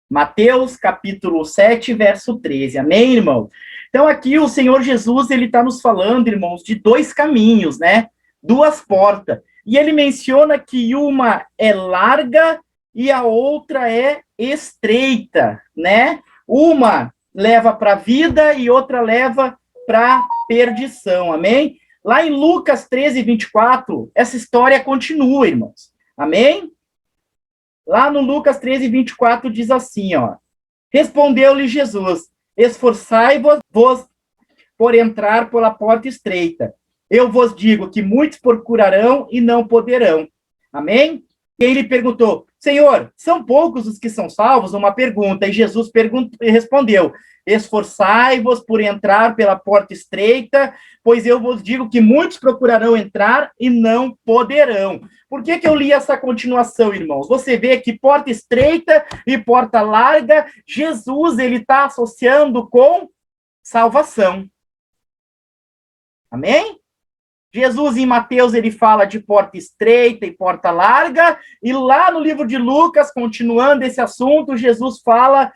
Mateus, capítulo 7, verso 13. Amém, irmão? Então, aqui o Senhor Jesus, ele está nos falando, irmãos, de dois caminhos, né? Duas portas. E ele menciona que uma é larga e a outra é estreita, né? Uma leva para a vida e outra leva para a perdição, amém? Lá em Lucas 13, 24, essa história continua, irmãos. Amém? Lá no Lucas 13, 24 diz assim, ó. Respondeu-lhe Jesus, esforçai-vos por entrar pela porta estreita. Eu vos digo que muitos procurarão e não poderão. Amém? E ele perguntou, Senhor, são poucos os que são salvos? Uma pergunta. E Jesus respondeu, esforçai-vos por entrar pela porta estreita, pois eu vos digo que muitos procurarão entrar e não poderão. Por que eu li essa continuação, irmãos? Você vê que porta estreita e porta larga, Jesus ele está associando com salvação. Amém? Jesus, em Mateus, ele fala de porta estreita e porta larga, e lá no livro de Lucas, continuando esse assunto, Jesus fala,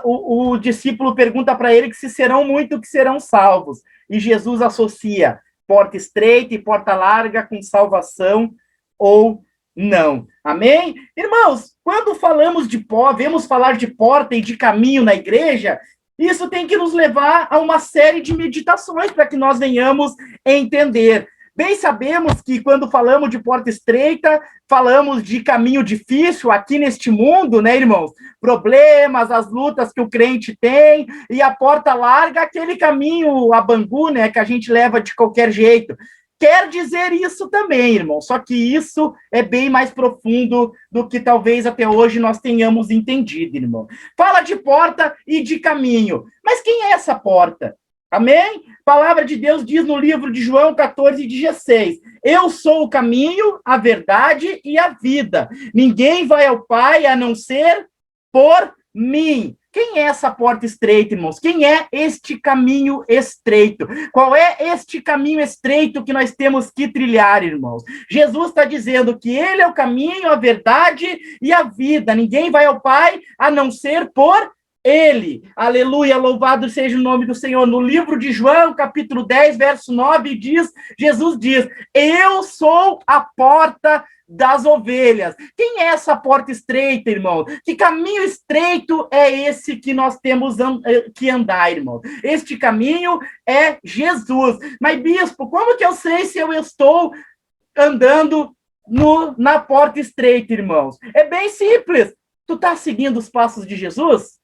o discípulo pergunta para ele que se serão muitos que serão salvos, e Jesus associa porta estreita e porta larga com salvação ou não. Amém? Irmãos, quando falamos de vemos falar de porta e de caminho na igreja, isso tem que nos levar a uma série de meditações para que nós venhamos entender. Bem sabemos que quando falamos de porta estreita, falamos de caminho difícil aqui neste mundo, né, irmãos? Problemas, as lutas que o crente tem, e a porta larga, aquele caminho a Bangu, né, que a gente leva de qualquer jeito. Quer dizer isso também, irmão, só que isso é bem mais profundo do que talvez até hoje nós tenhamos entendido, irmão. Fala de porta e de caminho, mas quem é essa porta? Amém? A palavra de Deus diz no livro de João 14, 16, eu sou o caminho, a verdade e a vida. Ninguém vai ao Pai a não ser por mim. Quem é essa porta estreita, irmãos? Quem é este caminho estreito? Qual é este caminho estreito que nós temos que trilhar, irmãos? Jesus está dizendo que ele é o caminho, a verdade e a vida. Ninguém vai ao Pai a não ser por ele. Aleluia, louvado seja o nome do Senhor. No livro de João, capítulo 10, verso 9, Jesus diz, eu sou a porta das ovelhas. Quem é essa porta estreita, irmão? Que caminho estreito é esse que nós temos que andar, irmão? Este caminho é Jesus. Mas, bispo, como que eu sei se eu estou andando na porta estreita, irmãos? É bem simples. Tu tá seguindo os passos de Jesus?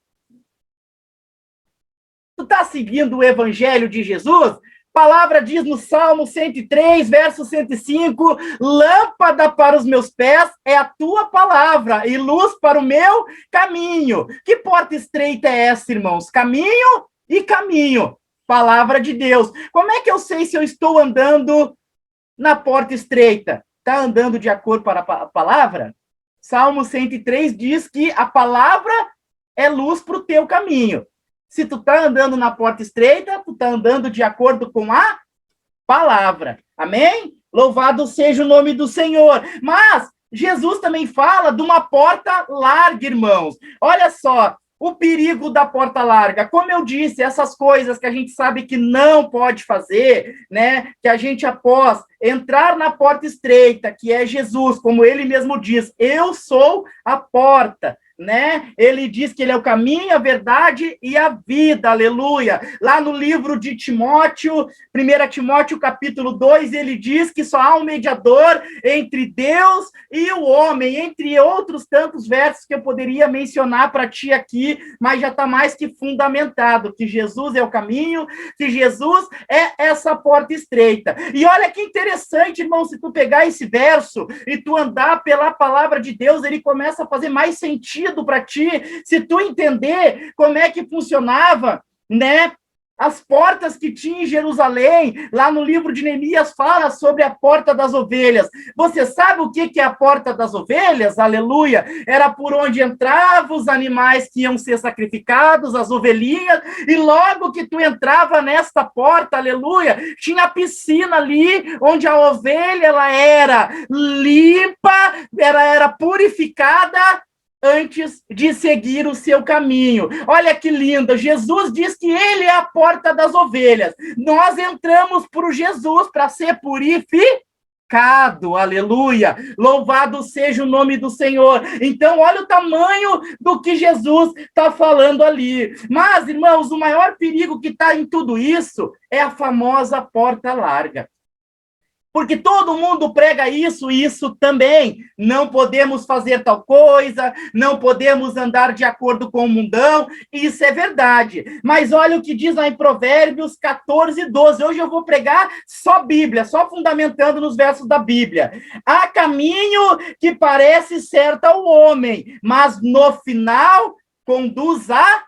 Tu tá seguindo o evangelho de Jesus? A palavra diz no Salmo 103, verso 105, lâmpada para os meus pés é a tua palavra e luz para o meu caminho. Que porta estreita é essa, irmãos? Caminho e caminho. Palavra de Deus. Como é que eu sei se eu estou andando na porta estreita? Está andando de acordo para a palavra? Salmo 103 diz que a palavra é luz para o teu caminho. Se tu tá andando na porta estreita, tu tá andando de acordo com a palavra. Amém? Louvado seja o nome do Senhor. Mas Jesus também fala de uma porta larga, irmãos. Olha só, o perigo da porta larga. Como eu disse, essas coisas que a gente sabe que não pode fazer, né? Que a gente, após entrar na porta estreita, que é Jesus, como ele mesmo diz, eu sou a porta, né? Ele diz que ele é o caminho, a verdade e a vida, aleluia. Lá no livro de Timóteo, 1 Timóteo capítulo 2, ele diz que só há um mediador entre Deus e o homem, entre outros tantos versos que eu poderia mencionar para ti aqui, mas já está mais que fundamentado, que Jesus é o caminho, que Jesus é essa porta estreita. E olha que interessante, irmão, se tu pegar esse verso e tu andar pela palavra de Deus, ele começa a fazer mais sentido para ti, se tu entender como é que funcionava, né? As portas que tinha em Jerusalém, lá no livro de Neemias, fala sobre a porta das ovelhas. Você sabe o que é a porta das ovelhas? Aleluia! Era por onde entravam os animais que iam ser sacrificados, as ovelhinhas, e logo que tu entrava nesta porta, aleluia, tinha a piscina ali, onde a ovelha ela era limpa, ela era purificada, antes de seguir o seu caminho. Olha que lindo, Jesus diz que ele é a porta das ovelhas. Nós entramos por Jesus para ser purificado, aleluia, louvado seja o nome do Senhor. Então, olha o tamanho do que Jesus está falando ali. Mas, irmãos, o maior perigo que está em tudo isso é a famosa porta larga. Porque todo mundo prega isso e isso também. Não podemos fazer tal coisa, não podemos andar de acordo com o mundão. Isso é verdade. Mas olha o que diz lá em Provérbios 14, 12. Hoje eu vou pregar só Bíblia, só fundamentando nos versos da Bíblia. Há caminho que parece certo ao homem, mas no final conduz a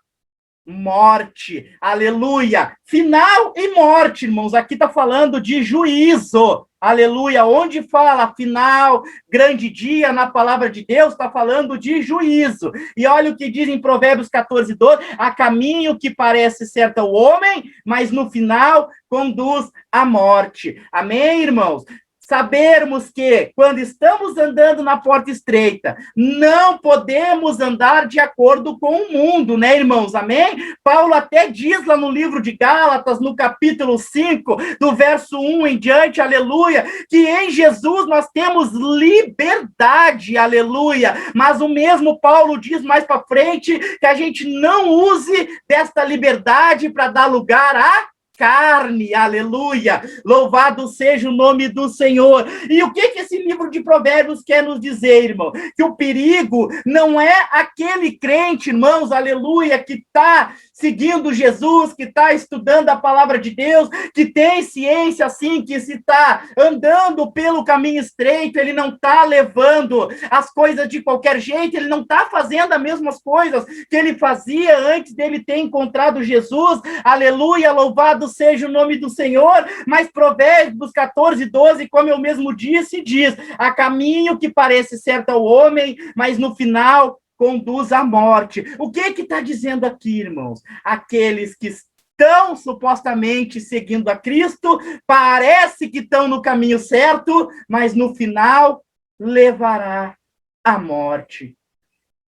morte. Aleluia. Final e morte, irmãos. Aqui está falando de juízo. Aleluia. Onde fala final, grande dia, na palavra de Deus, está falando de juízo. E olha o que diz em Provérbios 14, 12. Há caminho que parece certo ao homem, mas no final conduz à morte. Amém, irmãos? Sabermos que, quando estamos andando na porta estreita, não podemos andar de acordo com o mundo, né, irmãos? Amém? Paulo até diz lá no livro de Gálatas, no capítulo 5, do verso 1 em diante, aleluia, que em Jesus nós temos liberdade, aleluia. Mas o mesmo Paulo diz mais para frente que a gente não use desta liberdade para dar lugar a carne, aleluia, louvado seja o nome do Senhor. E o que esse livro de Provérbios quer nos dizer, irmão? Que o perigo não é aquele crente, irmãos, aleluia, que está seguindo Jesus, que está estudando a palavra de Deus, que tem ciência, assim, que se está andando pelo caminho estreito, ele não está levando as coisas de qualquer jeito, ele não está fazendo as mesmas coisas que ele fazia antes dele ter encontrado Jesus, aleluia, louvado seja o nome do Senhor. Mas Provérbios 14, 12, como eu mesmo disse, diz: há caminho que parece certo ao homem, mas no final conduz à morte. O que está dizendo aqui, irmãos? Aqueles que estão supostamente seguindo a Cristo, parece que estão no caminho certo, mas no final levará à morte.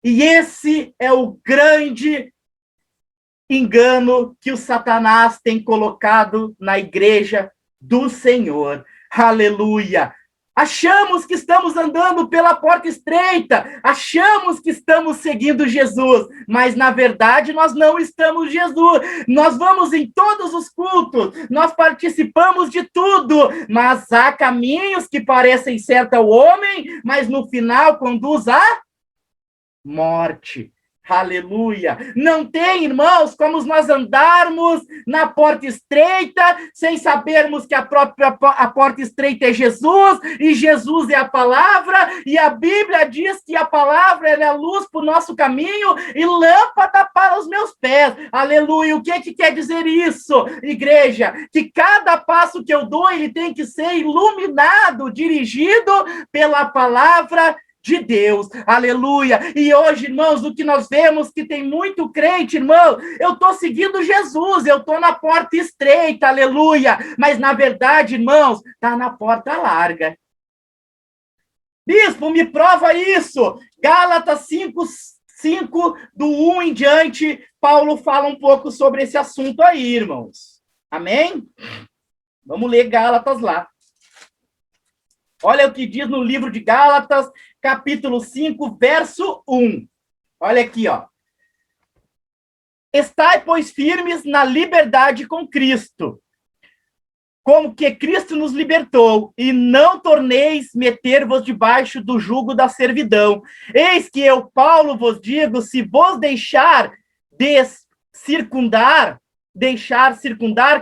E esse é o grande engano que o Satanás tem colocado na igreja do Senhor. Aleluia! Achamos que estamos andando pela porta estreita, achamos que estamos seguindo Jesus, mas na verdade nós não estamos Jesus. Nós vamos em todos os cultos, nós participamos de tudo, mas há caminhos que parecem certos ao homem, mas no final conduz à morte. Aleluia! Não tem, irmãos, como nós andarmos na porta estreita, sem sabermos que a porta estreita é Jesus, e Jesus é a palavra, e a Bíblia diz que a palavra é a luz para o nosso caminho e lâmpada para os meus pés. Aleluia! O que quer dizer isso, igreja? Que cada passo que eu dou, ele tem que ser iluminado, dirigido pela palavra de Deus, aleluia. E hoje, irmãos, o que nós vemos que tem muito crente, irmão, eu estou seguindo Jesus, eu estou na porta estreita, aleluia, mas na verdade, irmãos, está na porta larga. Bispo, me prova isso. Gálatas 5, do 1 em diante, Paulo fala um pouco sobre esse assunto aí, irmãos. Amém? Vamos ler Gálatas lá. Olha o que diz no livro de Gálatas, capítulo 5, verso 1. Olha aqui, ó. Estai, pois, firmes na liberdade com Cristo, como que Cristo nos libertou, e não torneis meter-vos debaixo do jugo da servidão. Eis que eu, Paulo, vos digo, se vos deixar circundar,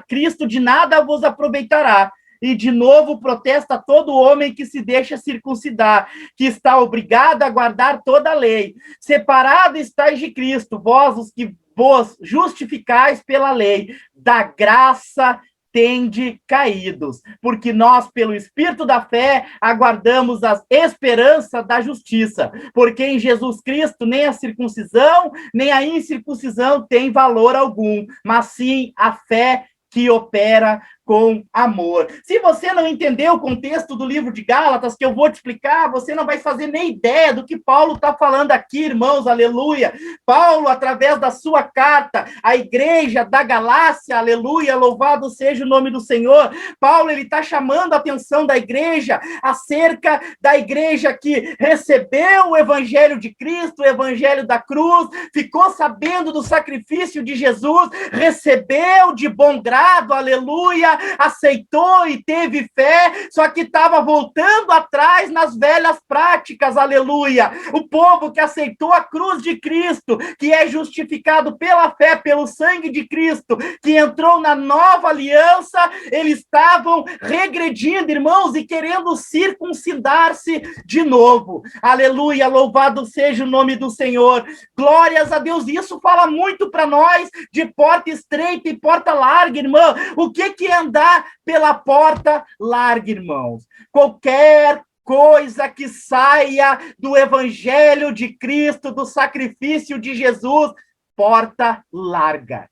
Cristo de nada vos aproveitará. E, de novo, protesta todo homem que se deixa circuncidar, que está obrigado a guardar toda a lei. Separado estáis de Cristo, vós os que vos justificais pela lei, da graça tende caídos, porque nós, pelo Espírito da fé, aguardamos a esperança da justiça, porque em Jesus Cristo nem a circuncisão, nem a incircuncisão tem valor algum, mas sim a fé que opera com amor. Se você não entendeu o contexto do livro de Gálatas, que eu vou te explicar, você não vai fazer nem ideia do que Paulo está falando aqui, irmãos, aleluia. Paulo, através da sua carta, à igreja da Galácia, aleluia, louvado seja o nome do Senhor. Paulo, ele está chamando a atenção da igreja acerca da igreja que recebeu o evangelho de Cristo, o evangelho da cruz, ficou sabendo do sacrifício de Jesus, recebeu de bom grado, aleluia, aceitou e teve fé, só que estava voltando atrás nas velhas práticas, aleluia. O povo que aceitou a cruz de Cristo, que é justificado pela fé, pelo sangue de Cristo, que entrou na nova aliança, eles estavam regredindo, irmãos, e querendo circuncidar-se de novo. Aleluia, louvado seja o nome do Senhor. Glórias a Deus. Isso fala muito para nós de porta estreita e porta larga, irmão. O que é andar pela porta larga, irmãos? Qualquer coisa que saia do evangelho de Cristo, do sacrifício de Jesus, porta larga.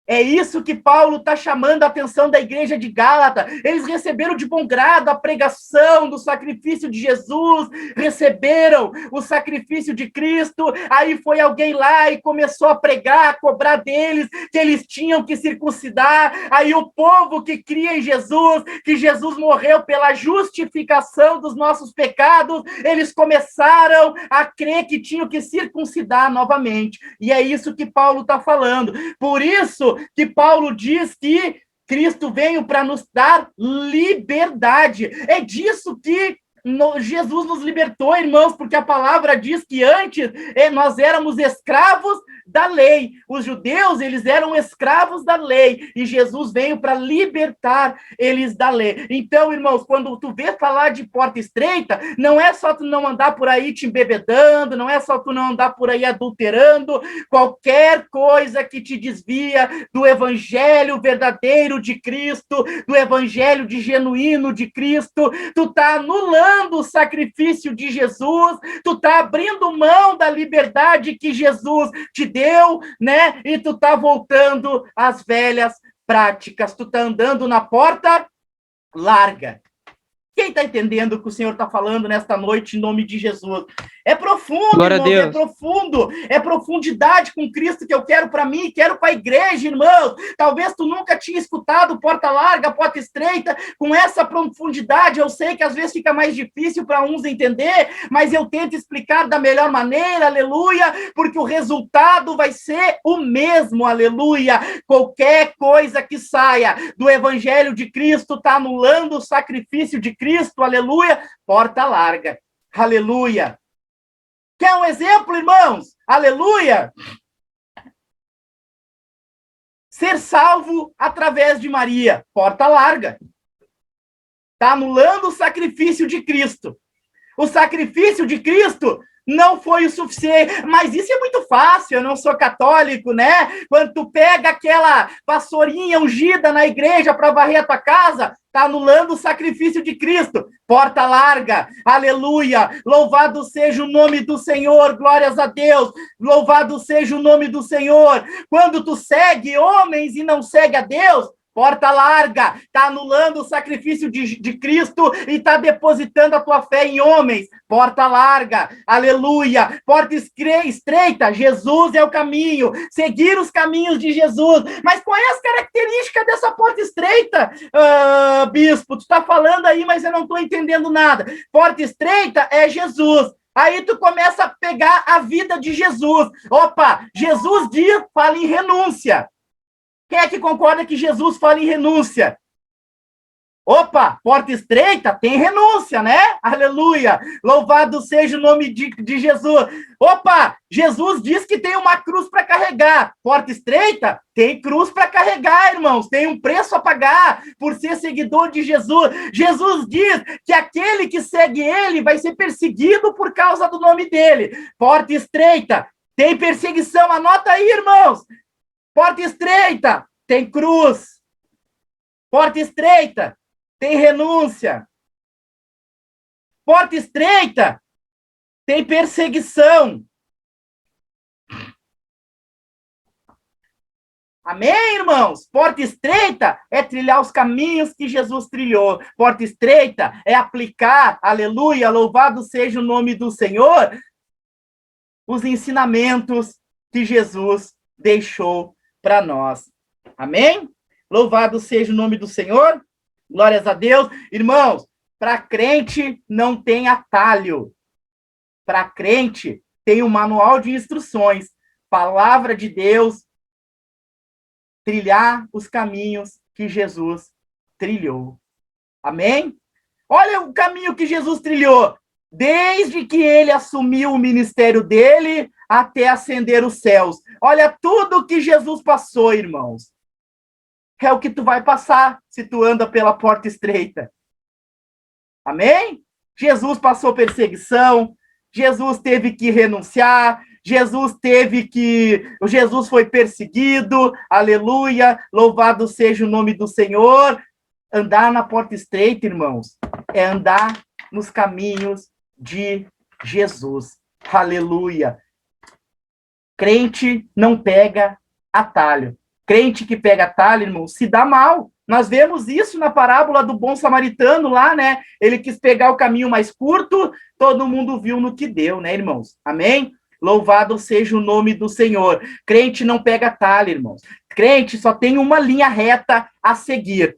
É isso que Paulo está chamando a atenção da igreja de Gálatas. Eles receberam de bom grado a pregação do sacrifício de Jesus, receberam o sacrifício de Cristo, aí foi alguém lá e começou a pregar, a cobrar deles que eles tinham que circuncidar, aí o povo que cria em Jesus, que Jesus morreu pela justificação dos nossos pecados, eles começaram a crer que tinham que circuncidar novamente. E é isso que Paulo está falando. Por isso que Paulo diz que Cristo veio para nos dar liberdade. É disso que Jesus nos libertou, irmãos, porque a palavra diz que antes nós éramos escravos da lei. Os judeus, eles eram escravos da lei, e Jesus veio para libertar eles da lei. Então, irmãos, quando tu vê falar de porta estreita, não é só tu não andar por aí te embebedando, não é só tu não andar por aí adulterando, qualquer coisa que te desvia do evangelho verdadeiro de Cristo, do evangelho de genuíno de Cristo, tu tá anulando o sacrifício de Jesus, tu tá abrindo mão da liberdade que Jesus te deu, né? E tu tá voltando às velhas práticas, tu tá andando na porta larga. Quem está entendendo o que o Senhor está falando nesta noite, em nome de Jesus? É profundo, Glória irmãos, a Deus. é profundo, é profundidade com Cristo que eu quero para mim, quero para a igreja, irmãos. Talvez tu nunca tinha escutado porta larga, porta estreita, com essa profundidade. Eu sei que às vezes fica mais difícil para uns entender, mas eu tento explicar da melhor maneira, aleluia, porque o resultado vai ser o mesmo, aleluia. Qualquer coisa que saia do evangelho de Cristo está anulando o sacrifício de Cristo, aleluia, porta larga, aleluia. Quer um exemplo, irmãos? Aleluia! Ser salvo através de Maria, porta larga. Está anulando o sacrifício de Cristo. O sacrifício de Cristo não foi o suficiente, mas isso é muito fácil, eu não sou católico, né? Quando tu pega aquela vassourinha ungida na igreja para varrer a tua casa, está anulando o sacrifício de Cristo. Porta larga, aleluia, louvado seja o nome do Senhor, glórias a Deus, louvado seja o nome do Senhor. Quando tu segue homens e não segue a Deus, porta larga, está anulando o sacrifício de Cristo e está depositando a tua fé em homens. Porta larga, aleluia. Porta estreita, Jesus é o caminho. Seguir os caminhos de Jesus. Mas qual é as características dessa porta estreita, bispo? Tu está falando aí, mas eu não estou entendendo nada. Porta estreita é Jesus. Aí tu começa a pegar a vida de Jesus. Opa, Jesus diz, fala em renúncia. Quem é que concorda que Jesus fala em renúncia? Opa, porta estreita tem renúncia, né? Aleluia! Louvado seja o nome de Jesus. Opa, Jesus diz que tem uma cruz para carregar. Porta estreita tem cruz para carregar, irmãos. Tem um preço a pagar por ser seguidor de Jesus. Jesus diz que aquele que segue ele vai ser perseguido por causa do nome dele. Porta estreita tem perseguição. Anota aí, irmãos. Porta estreita, tem cruz. Porta estreita, tem renúncia. Porta estreita, tem perseguição. Amém, irmãos? Porta estreita é trilhar os caminhos que Jesus trilhou. Porta estreita é aplicar, aleluia, louvado seja o nome do Senhor, os ensinamentos que Jesus deixou para nós. Amém? Louvado seja o nome do Senhor. Glórias a Deus. Irmãos, para crente não tem atalho. Para crente tem um manual de instruções. Palavra de Deus, trilhar os caminhos que Jesus trilhou. Amém? Olha o caminho que Jesus trilhou. Desde que ele assumiu o ministério dele até ascender os céus. Olha tudo que Jesus passou, irmãos. É o que tu vai passar se tu anda pela porta estreita. Amém? Jesus passou perseguição, Jesus teve que renunciar, Jesus foi perseguido, aleluia, louvado seja o nome do Senhor. Andar na porta estreita, irmãos, é andar nos caminhos de Jesus. Aleluia. Crente não pega atalho. Crente que pega atalho, irmão, se dá mal. Nós vemos isso na parábola do bom samaritano lá, né? Ele quis pegar o caminho mais curto, todo mundo viu no que deu, né, irmãos? Amém? Louvado seja o nome do Senhor. Crente não pega atalho, irmãos. Crente só tem uma linha reta a seguir.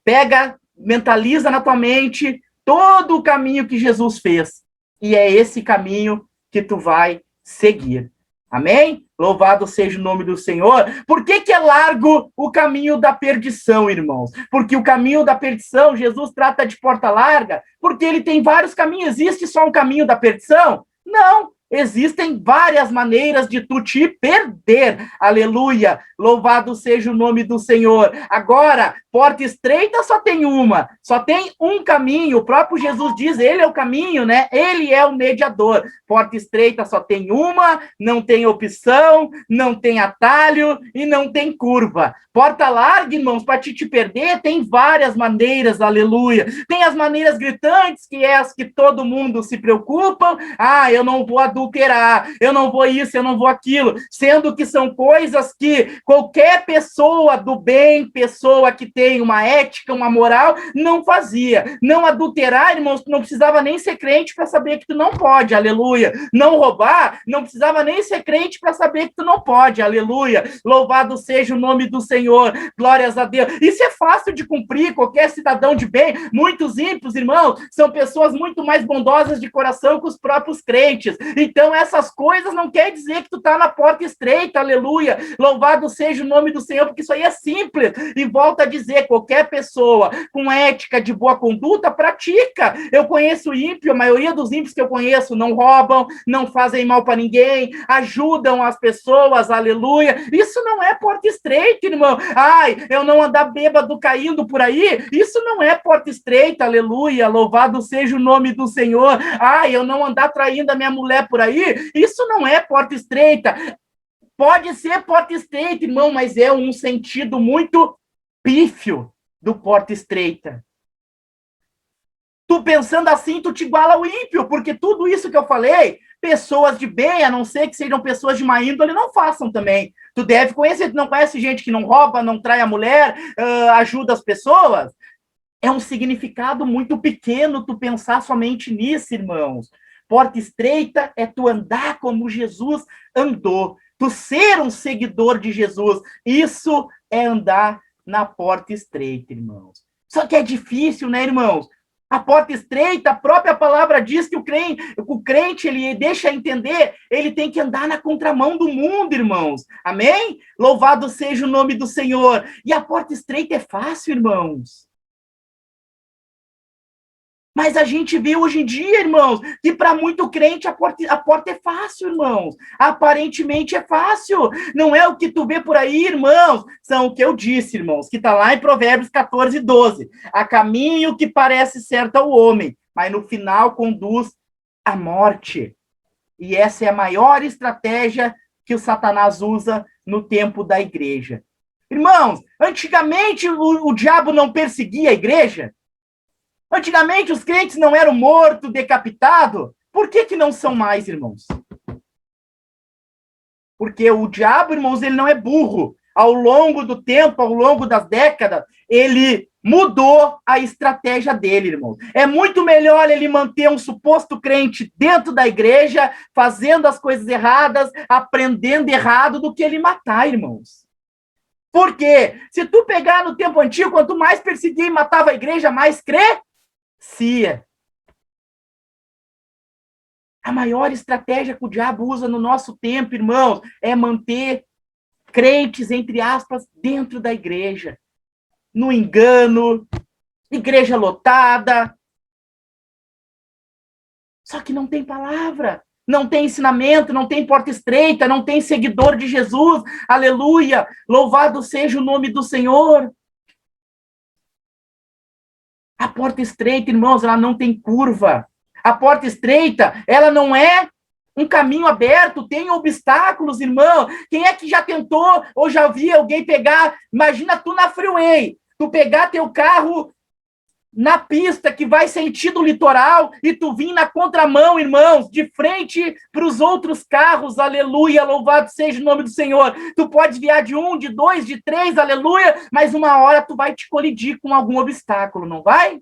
Pega, mentaliza na tua mente todo o caminho que Jesus fez. E é esse caminho que tu vai seguir. Amém? Louvado seja o nome do Senhor. Por que é largo o caminho da perdição, irmãos? Porque o caminho da perdição, Jesus trata de porta larga, porque ele tem vários caminhos. Existe só um caminho da perdição? Não. Existem várias maneiras de tu te perder. Aleluia. Louvado seja o nome do Senhor. Agora, porta estreita só tem uma. Só tem um caminho. O próprio Jesus diz, ele é o caminho, né? Ele é o mediador. Porta estreita só tem uma, não tem opção, não tem atalho e não tem curva. Porta larga, irmãos, para te perder, tem várias maneiras, aleluia. Tem as maneiras gritantes, que é as que todo mundo se preocupa. Ah, eu não vou adulterar, eu não vou isso, eu não vou aquilo. Sendo que são coisas que qualquer pessoa do bem, pessoa que tem uma ética, uma moral, não fazia. Não adulterar, irmãos, tu não precisava nem ser crente para saber que tu não pode, aleluia. Não roubar, não precisava nem ser crente para saber que tu não pode, aleluia. Louvado seja o nome do Senhor, glórias a Deus. Isso é fácil de cumprir, qualquer cidadão de bem. Muitos ímpios, irmãos, são pessoas muito mais bondosas de coração que os próprios crentes. Então, essas coisas não quer dizer que tu tá na porta estreita, aleluia. Louvado seja o nome do Senhor, porque isso aí é simples. E volta a dizer, qualquer pessoa com ética de boa conduta pratica. Eu conheço ímpio, a maioria dos ímpios que eu conheço não roubam, não fazem mal para ninguém, ajudam as pessoas, aleluia. Isso não é porta estreita, irmão. Ai, eu não andar bêbado caindo por aí, isso não é porta estreita, aleluia. Louvado seja o nome do Senhor. Ai, eu não andar traindo a minha mulher por aí, isso não é porta estreita. Pode ser porta estreita, irmão, mas é um sentido muito pífio do porta estreita. Tu pensando assim, tu te iguala ao ímpio, porque tudo isso que eu falei, pessoas de bem, a não ser que sejam pessoas de má índole, não façam também. Tu deve conhecer, tu não conhece gente que não rouba, não trai a mulher, ajuda as pessoas? É um significado muito pequeno tu pensar somente nisso, irmãos. Porta estreita é tu andar como Jesus andou, tu ser um seguidor de Jesus. Isso é andar na porta estreita, irmãos. Só que é difícil, né, irmãos? A porta estreita, a própria palavra diz que o crente, ele deixa entender, ele tem que andar na contramão do mundo, irmãos. Amém? Louvado seja o nome do Senhor. E a porta estreita é fácil, irmãos. Mas a gente vê hoje em dia, irmãos, que para muito crente a porta é fácil, irmãos. Aparentemente é fácil. Não é o que tu vê por aí, irmãos. São o que eu disse, irmãos, que está lá em Provérbios 14, 12. Há caminho que parece certo ao homem, mas no final conduz à morte. E essa é a maior estratégia que o Satanás usa no tempo da igreja. Irmãos, antigamente o diabo não perseguia a igreja? Antigamente os crentes não eram mortos, decapitados. Por que não são mais, irmãos? Porque o diabo, irmãos, ele não é burro. ao longo do tempo, ao longo das décadas, ele mudou a estratégia dele, irmão. É muito melhor ele manter um suposto crente dentro da igreja, fazendo as coisas erradas, aprendendo errado, do que ele matar, irmãos. Por quê? Se tu pegar no tempo antigo, quanto mais perseguia e matava a igreja, mais crescia. A maior estratégia que o diabo usa no nosso tempo, irmãos, é manter crentes, entre aspas, dentro da igreja. No engano, igreja lotada. Só que não tem palavra, não tem ensinamento, não tem porta estreita, não tem seguidor de Jesus. Aleluia! Louvado seja o nome do Senhor. A porta estreita, irmãos, ela não tem curva. A porta estreita, ela não é um caminho aberto, tem obstáculos, irmão. Quem é que já tentou ou já viu alguém pegar? Imagina tu na freeway, tu pegar teu carro na pista que vai sentido litoral e tu vir na contramão, irmãos, de frente para os outros carros, aleluia, louvado seja o nome do Senhor. Tu pode viar de 1, de 2, de 3, aleluia, mas uma hora tu vai te colidir com algum obstáculo, não vai?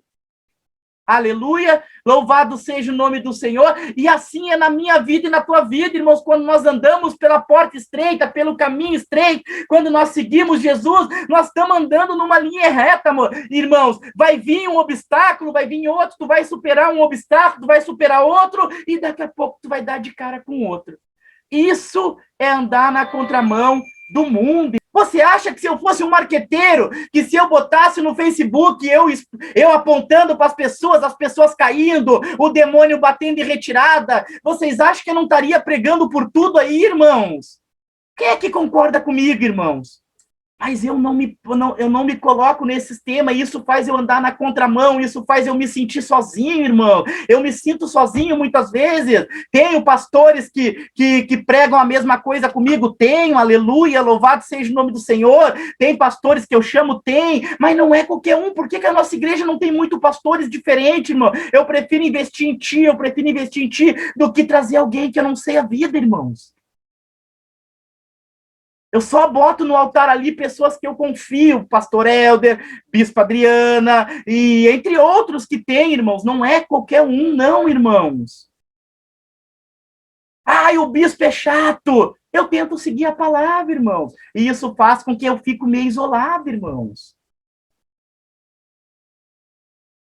Aleluia, louvado seja o nome do Senhor. E assim é na minha vida e na tua vida, irmãos, quando nós andamos pela porta estreita, pelo caminho estreito, quando nós seguimos Jesus, nós estamos andando numa linha reta, amor. Irmãos, vai vir um obstáculo, vai vir outro, tu vai superar um obstáculo, tu vai superar outro, e daqui a pouco tu vai dar de cara com outro. Isso é andar na contramão do mundo. Você acha que se eu fosse um marqueteiro, que se eu botasse no Facebook, eu apontando para as pessoas caindo, o demônio batendo em retirada, vocês acham que eu não estaria pregando por tudo aí, irmãos? Quem é que concorda comigo, irmãos? Mas eu não me coloco nesse sistema, isso faz eu andar na contramão, isso faz eu me sentir sozinho, irmão. Eu me sinto sozinho muitas vezes. Tenho pastores que pregam a mesma coisa comigo, tenho, aleluia, louvado seja o nome do Senhor. Tem pastores que eu chamo, tem, mas não é qualquer um. Por que a nossa igreja não tem muitos pastores diferentes, irmão? Eu prefiro investir em ti, do que trazer alguém que eu não sei a vida, irmãos. Eu só boto no altar ali pessoas que eu confio, pastor Helder, bispa Adriana, e entre outros que tem, irmãos. Não é qualquer um, não, irmãos. Ai, o bispo é chato. Eu tento seguir a palavra, irmãos. E isso faz com que eu fique meio isolado, irmãos.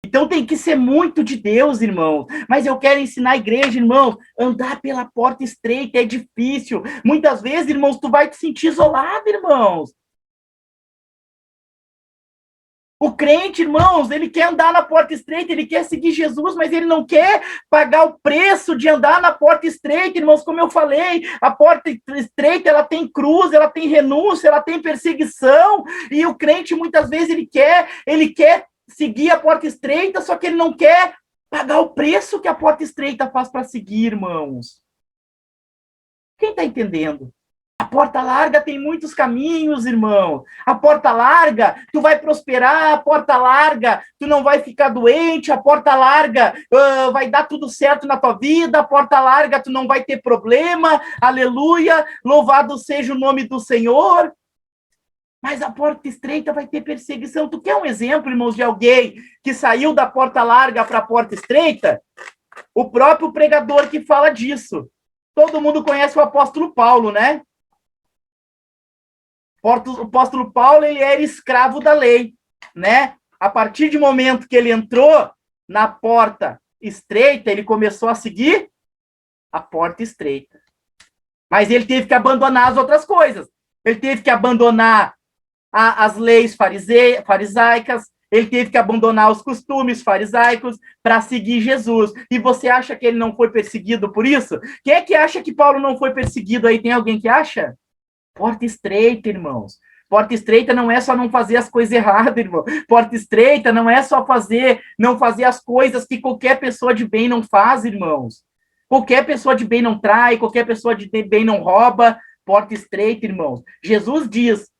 Então tem que ser muito de Deus, irmão. Mas eu quero ensinar a igreja, irmão, andar pela porta estreita é difícil. Muitas vezes, irmãos, tu vai te sentir isolado, irmãos. O crente, irmãos, ele quer andar na porta estreita, ele quer seguir Jesus, mas ele não quer pagar o preço de andar na porta estreita, irmãos, como eu falei, a porta estreita, ela tem cruz, ela tem renúncia, ela tem perseguição, e o crente, muitas vezes, ele quer seguir a porta estreita, só que ele não quer pagar o preço que a porta estreita faz para seguir, irmãos. Quem está entendendo? A porta larga tem muitos caminhos, irmão. A porta larga, tu vai prosperar. A porta larga, tu não vai ficar doente. A porta larga, vai dar tudo certo na tua vida. A porta larga, tu não vai ter problema. Aleluia. Louvado seja o nome do Senhor. Mas a porta estreita vai ter perseguição. Tu quer um exemplo, irmãos, de alguém que saiu da porta larga para a porta estreita? O próprio pregador que fala disso. Todo mundo conhece o apóstolo Paulo, né? O apóstolo Paulo, ele era escravo da lei, né? A partir do momento que ele entrou na porta estreita, ele começou a seguir a porta estreita. Mas ele teve que abandonar as outras coisas. Ele teve que abandonar as leis farisaicas, ele teve que abandonar os costumes farisaicos para seguir Jesus. E você acha que ele não foi perseguido por isso? Quem é que acha que Paulo não foi perseguido aí? Tem alguém que acha? Porta estreita, irmãos. Porta estreita não é só não fazer as coisas erradas, irmão. Porta estreita não é só não fazer as coisas que qualquer pessoa de bem não faz, irmãos. Qualquer pessoa de bem não trai, qualquer pessoa de bem não rouba. Porta estreita, irmãos. Jesus diz: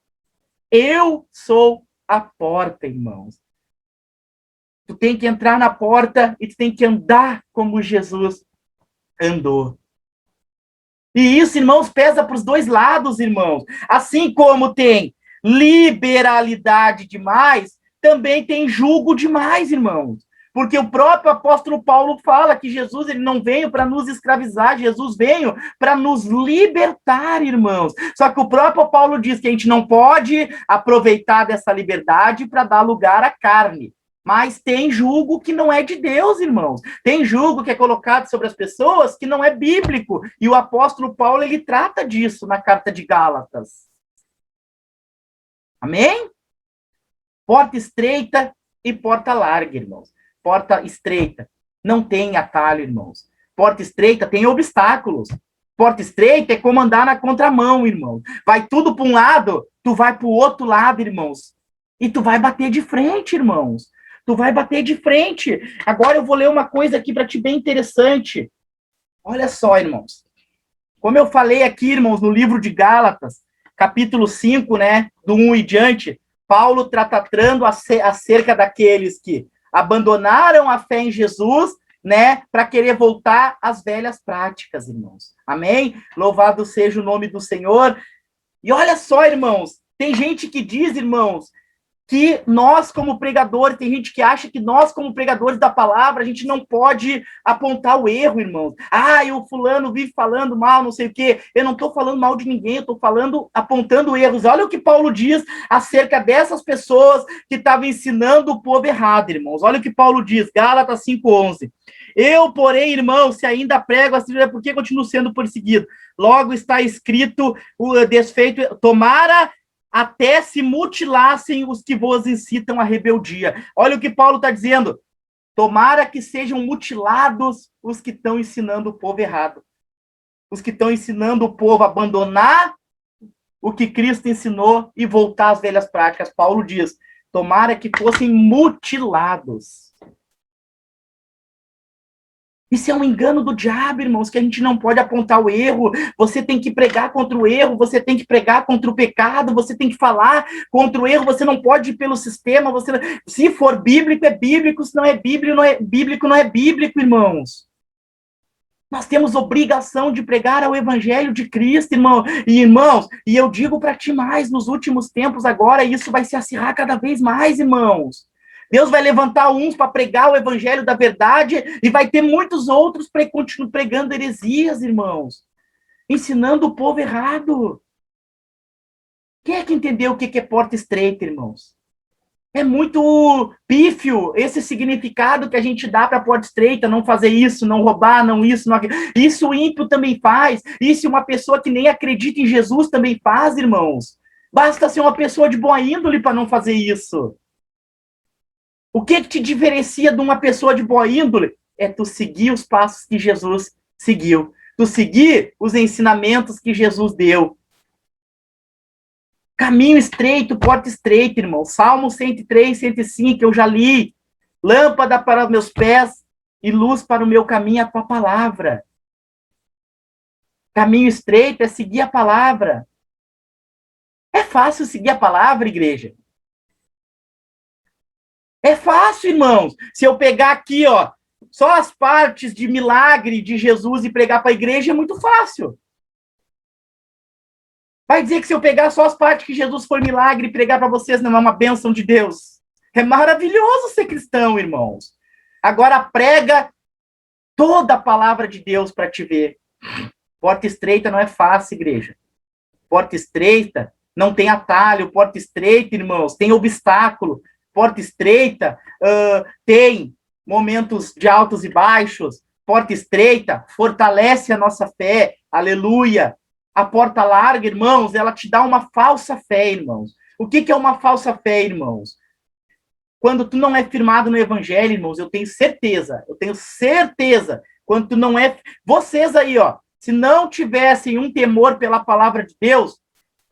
eu sou a porta, irmãos. Tu tem que entrar na porta e tu tem que andar como Jesus andou. E isso, irmãos, pesa para os dois lados, irmãos. Assim como tem liberalidade demais, também tem julgo demais, irmãos. Porque o próprio apóstolo Paulo fala que Jesus ele não veio para nos escravizar, Jesus veio para nos libertar, irmãos. Só que o próprio Paulo diz que a gente não pode aproveitar dessa liberdade para dar lugar à carne. Mas tem julgo que não é de Deus, irmãos. Tem julgo que é colocado sobre as pessoas que não é bíblico. E o apóstolo Paulo, ele trata disso na carta de Gálatas. Amém? Porta estreita e porta larga, irmãos. Porta estreita não tem atalho, irmãos. Porta estreita tem obstáculos. Porta estreita é como andar na contramão, irmão. Vai tudo para um lado, tu vai para o outro lado, irmãos. E tu vai bater de frente, irmãos. Tu vai bater de frente. Agora eu vou ler uma coisa aqui para ti bem interessante. Olha só, irmãos. Como eu falei aqui, irmãos, no livro de Gálatas, capítulo 5, né, do 1 e diante, Paulo tratando acerca daqueles que abandonaram a fé em Jesus, né, para querer voltar às velhas práticas, irmãos. Amém? Louvado seja o nome do Senhor. E olha só, irmãos, tem gente que diz, irmãos, que nós, como pregadores, tem gente que acha que nós, como pregadores da palavra, a gente não pode apontar o erro, irmãos. Ah, o fulano vive falando mal, não sei o quê. Eu não estou falando mal de ninguém, eu estou falando, apontando erros. Olha o que Paulo diz acerca dessas pessoas que estavam ensinando o povo errado, irmãos. Olha o que Paulo diz, Gálatas 5:11. Eu, porém, irmão, se ainda prego assim, é porque continuo sendo perseguido. Logo está escrito o desfeito, tomara até se mutilassem os que vos incitam à rebeldia. Olha o que Paulo está dizendo. Tomara que sejam mutilados os que estão ensinando o povo errado. Os que estão ensinando o povo a abandonar o que Cristo ensinou e voltar às velhas práticas. Paulo diz, tomara que fossem mutilados. Isso é um engano do diabo, irmãos, que a gente não pode apontar o erro. Você tem que pregar contra o erro, você tem que pregar contra o pecado, você tem que falar contra o erro, você não pode ir pelo sistema. Se for bíblico, é bíblico, se não é bíblico, não é bíblico, irmãos. Nós temos obrigação de pregar ao evangelho de Cristo, irmão. E, irmãos, e eu digo para ti mais, nos últimos tempos agora, isso vai se acirrar cada vez mais, irmãos. Deus vai levantar uns para pregar o evangelho da verdade e vai ter muitos outros para continuar pregando heresias, irmãos. Ensinando o povo errado. Quem é que entendeu o que é porta estreita, irmãos? É muito pífio esse significado que a gente dá para porta estreita, não fazer isso, não roubar, não isso, não aquilo. Isso o ímpio também faz. Isso uma pessoa que nem acredita em Jesus também faz, irmãos. Basta ser uma pessoa de boa índole para não fazer isso. O que te diferencia de uma pessoa de boa índole? É tu seguir os passos que Jesus seguiu. Tu seguir os ensinamentos que Jesus deu. Caminho estreito, porta estreita, irmão. Salmo 103, 105, eu já li. Lâmpada para os meus pés e luz para o meu caminho, a tua palavra. Caminho estreito é seguir a palavra. É fácil seguir a palavra, igreja. É fácil, irmãos. Se eu pegar aqui, ó, só as partes de milagre de Jesus e pregar para a igreja, é muito fácil. Vai dizer que se eu pegar só as partes que Jesus foi milagre e pregar para vocês, não é uma bênção de Deus? É maravilhoso ser cristão, irmãos. Agora prega toda a palavra de Deus para te ver. Porta estreita não é fácil, igreja. Porta estreita não tem atalho. Porta estreita, irmãos, tem obstáculo. Porta estreita tem momentos de altos e baixos. Porta estreita fortalece a nossa fé. Aleluia. A porta larga, irmãos, ela te dá uma falsa fé, irmãos. O que é uma falsa fé, irmãos? Quando tu não é firmado no evangelho, irmãos, eu tenho certeza, quando tu não é... Vocês aí, ó, se não tivessem um temor pela palavra de Deus,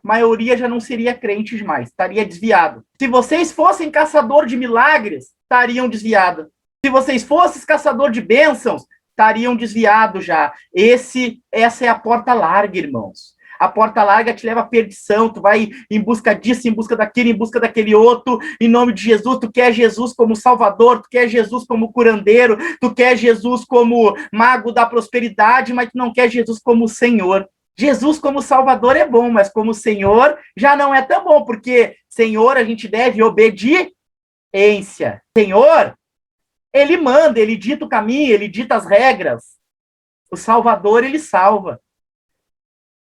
a maioria já não seria crente mais, estaria desviado. Se vocês fossem caçador de milagres, estariam desviados. Se vocês fossem caçador de bênçãos, estariam desviados já. Essa é a porta larga, irmãos. A porta larga te leva à perdição, tu vai em busca disso, em busca daquilo, em busca daquele outro, em nome de Jesus. Tu quer Jesus como Salvador, tu quer Jesus como curandeiro, tu quer Jesus como mago da prosperidade, mas tu não quer Jesus como Senhor. Jesus como Salvador é bom, mas como Senhor já não é tão bom, porque Senhor a gente deve obediência. Senhor, ele manda, ele dita o caminho, ele dita as regras. O Salvador, ele salva.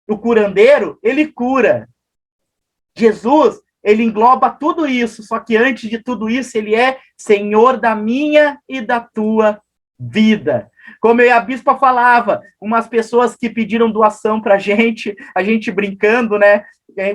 O curandeiro, ele cura. Jesus, ele engloba tudo isso, só que antes de tudo isso, ele é Senhor da minha e da tua vida. Como eu e a bispa falava, umas pessoas que pediram doação para a gente brincando, né,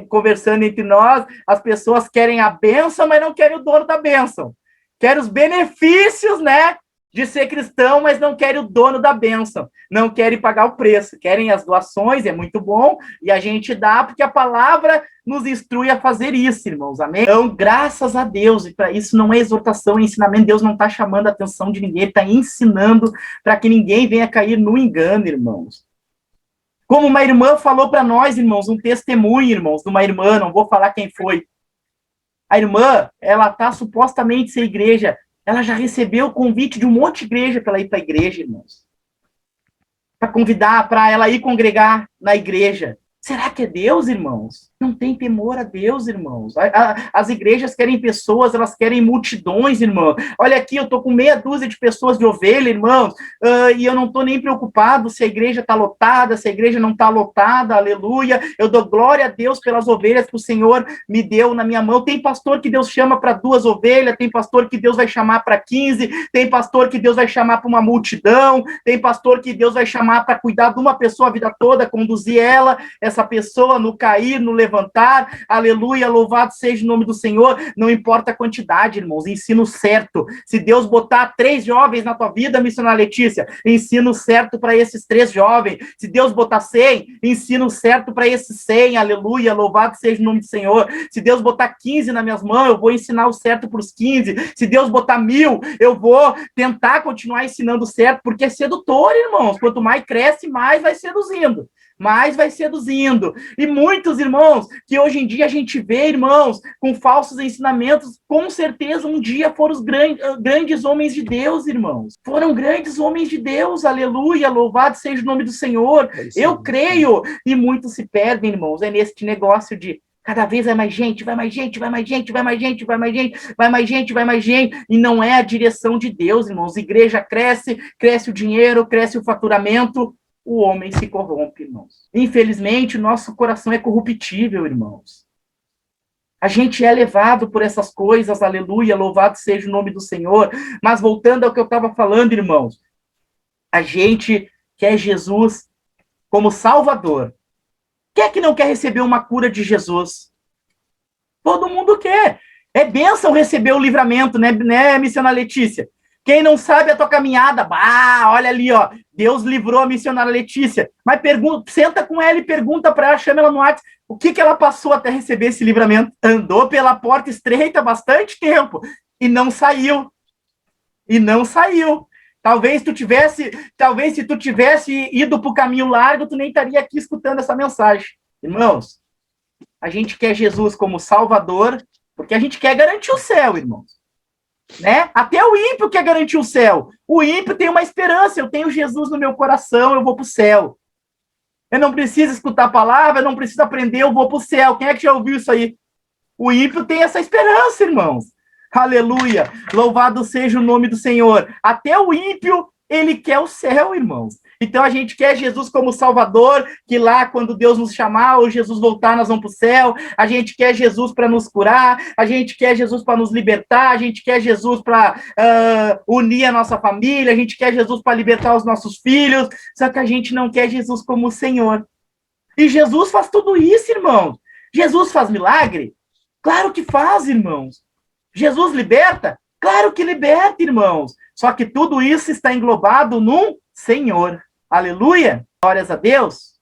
conversando entre nós, as pessoas querem a bênção, mas não querem o dono da bênção. Querem os benefícios, né, de ser cristão, mas não querem o dono da bênção, não querem pagar o preço, querem as doações, é muito bom, e a gente dá, porque a palavra nos instrui a fazer isso, irmãos, amém? Então, graças a Deus, e para isso não é exortação, é ensinamento, Deus não está chamando a atenção de ninguém, Ele está ensinando para que ninguém venha cair no engano, irmãos. Como uma irmã falou para nós, irmãos, um testemunho, irmãos, de uma irmã, não vou falar quem foi. A irmã, ela está supostamente sem igreja, ela já recebeu o convite de um monte de igreja para ela ir para a igreja, irmãos. Para convidar, para ela ir congregar na igreja. Será que é Deus, irmãos? Não tem temor a Deus, irmãos. As igrejas querem pessoas, elas querem multidões, irmão. Olha aqui, eu estou com meia dúzia de pessoas de ovelha, irmãos, e eu não estou nem preocupado se a igreja está lotada, se a igreja não está lotada, aleluia. Eu dou glória a Deus pelas ovelhas que o Senhor me deu na minha mão. Tem pastor que Deus chama para 2 ovelhas, tem pastor que Deus vai chamar para 15, tem pastor que Deus vai chamar para uma multidão, tem pastor que Deus vai chamar para cuidar de uma pessoa a vida toda, conduzir essa pessoa no cair, no levantar, aleluia, louvado seja o nome do Senhor, não importa a quantidade, irmãos, ensino certo. Se Deus botar 3 jovens na tua vida, missionária Letícia, ensino certo para esses 3 jovens. Se Deus botar 100, ensino certo para esses 100, aleluia, louvado seja o nome do Senhor. Se Deus botar 15 nas minhas mãos, eu vou ensinar o certo para os 15. Se Deus botar 1000, eu vou tentar continuar ensinando certo, porque é sedutor, irmãos. Quanto mais cresce, mais vai seduzindo. Mas vai seduzindo. E muitos, irmãos, que hoje em dia a gente vê, irmãos, com falsos ensinamentos, com certeza um dia foram os grandes homens de Deus, irmãos. Foram grandes homens de Deus, aleluia, louvado seja o nome do Senhor. Eu creio, e muitos se perdem, irmãos, é nesse negócio de cada vez vai mais gente, vai mais gente, vai mais gente, vai mais gente, vai mais gente, vai mais gente, vai mais gente, e não é a direção de Deus, irmãos. A igreja cresce, cresce o dinheiro, cresce o faturamento, o homem se corrompe, irmãos. Infelizmente, o nosso coração é corruptível, irmãos. A gente é levado por essas coisas, aleluia, louvado seja o nome do Senhor. Mas voltando ao que eu estava falando, irmãos, a gente quer Jesus como Salvador. Quem é que não quer receber uma cura de Jesus? Todo mundo quer. É bênção receber o livramento, né, missionária Letícia? Quem não sabe a tua caminhada, olha ali, ó, Deus livrou a missionária Letícia. Mas senta com ela e pergunta para ela, chama ela no WhatsApp, o que ela passou até receber esse livramento? Andou pela porta estreita bastante tempo e não saiu. E não saiu. Talvez se tu tivesse ido para o caminho largo, tu nem estaria aqui escutando essa mensagem. Irmãos, a gente quer Jesus como Salvador, porque a gente quer garantir o céu, irmãos. Né? Até o ímpio quer garantir o céu. O ímpio tem uma esperança, eu tenho Jesus no meu coração, eu vou para o céu. Eu não preciso escutar a palavra, eu não preciso aprender, eu vou para o céu. Quem é que já ouviu isso aí? O ímpio tem essa esperança, irmãos. Aleluia! Louvado seja o nome do Senhor. Até o ímpio, ele quer o céu, irmãos. Então a gente quer Jesus como Salvador, que lá quando Deus nos chamar, ou Jesus voltar, nós vamos para o céu. A gente quer Jesus para nos curar, a gente quer Jesus para nos libertar, a gente quer Jesus para unir a nossa família, a gente quer Jesus para libertar os nossos filhos, só que a gente não quer Jesus como Senhor. E Jesus faz tudo isso, irmãos. Jesus faz milagre? Claro que faz, irmãos. Jesus liberta? Claro que liberta, irmãos. Só que tudo isso está englobado num Senhor. Aleluia! Glórias a Deus.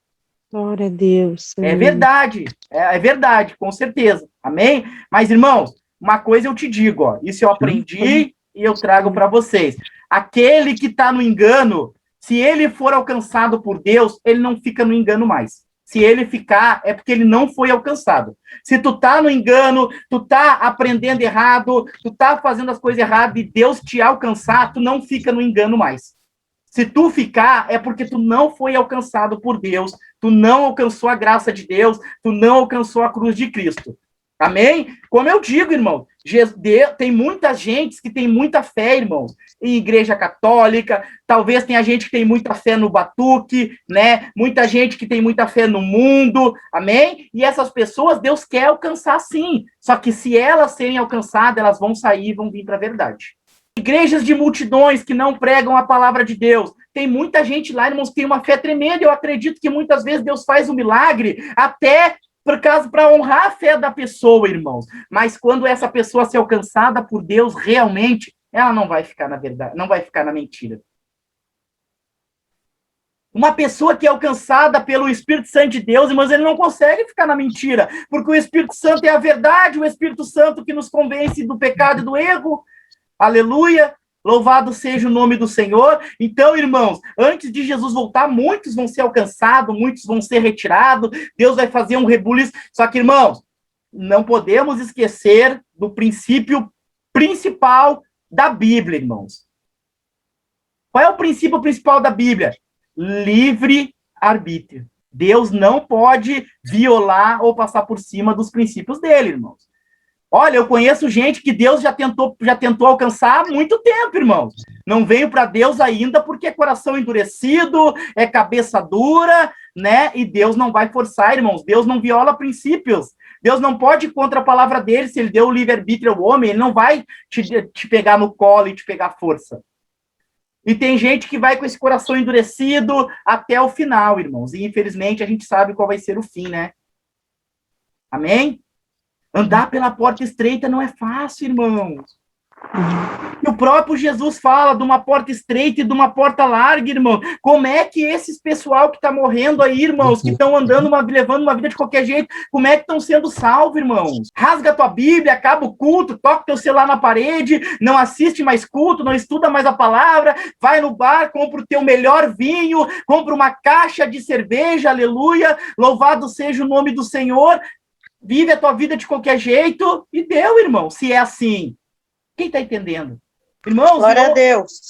Glória a Deus. É verdade, é verdade, com certeza. Amém? Mas, irmãos, uma coisa eu te digo, ó, isso eu aprendi e eu trago para vocês. Aquele que está no engano, se ele for alcançado por Deus, ele não fica no engano mais. Se ele ficar, é porque ele não foi alcançado. Se tu tá no engano, tu tá aprendendo errado, tu tá fazendo as coisas erradas e Deus te alcançar, tu não fica no engano mais. Se tu ficar, é porque tu não foi alcançado por Deus, tu não alcançou a graça de Deus, tu não alcançou a cruz de Cristo. Amém? Como eu digo, irmão, tem muita gente que tem muita fé, irmãos, em igreja católica, talvez tenha gente que tem muita fé no batuque, né? Muita gente que tem muita fé no mundo, amém? E essas pessoas Deus quer alcançar sim, só que se elas serem alcançadas, elas vão sair e vão vir para a verdade. Igrejas de multidões que não pregam a palavra de Deus, tem muita gente lá, irmãos, que tem uma fé tremenda, eu acredito que muitas vezes Deus faz um milagre até para honrar a fé da pessoa, irmãos. Mas quando essa pessoa ser alcançada por Deus realmente, ela não vai ficar na verdade, não vai ficar na mentira. Uma pessoa que é alcançada pelo Espírito Santo de Deus, irmãos, ele não consegue ficar na mentira, porque o Espírito Santo é a verdade, o Espírito Santo que nos convence do pecado e do erro. Aleluia! Louvado seja o nome do Senhor. Então, irmãos, antes de Jesus voltar, muitos vão ser alcançados, muitos vão ser retirados, Deus vai fazer um rebuliço. Só que, irmãos, não podemos esquecer do princípio principal da Bíblia, irmãos. Qual é o princípio principal da Bíblia? Livre-arbítrio. Deus não pode violar ou passar por cima dos princípios dele, irmãos. Olha, eu conheço gente que Deus já tentou alcançar há muito tempo, irmãos. Não veio para Deus ainda porque é coração endurecido, é cabeça dura, né? E Deus não vai forçar, irmãos. Deus não viola princípios. Deus não pode ir contra a palavra dele. Se ele deu o livre-arbítrio ao homem, ele não vai te pegar no colo e te pegar força. E tem gente que vai com esse coração endurecido até o final, irmãos. E infelizmente a gente sabe qual vai ser o fim, né? Amém? Andar pela porta estreita não é fácil, irmãos. E o próprio Jesus fala de uma porta estreita e de uma porta larga, irmão. Como é que esses pessoal que está morrendo aí, irmãos, que estão andando, levando uma vida de qualquer jeito, como é que estão sendo salvos, irmãos? Rasga a tua Bíblia, acaba o culto, toca teu celular na parede, não assiste mais culto, não estuda mais a palavra, vai no bar, compra o teu melhor vinho, compra uma caixa de cerveja, aleluia, louvado seja o nome do Senhor, vive a tua vida de qualquer jeito, e deu, irmão, se é assim. Quem está entendendo? Irmãos, glória a Deus.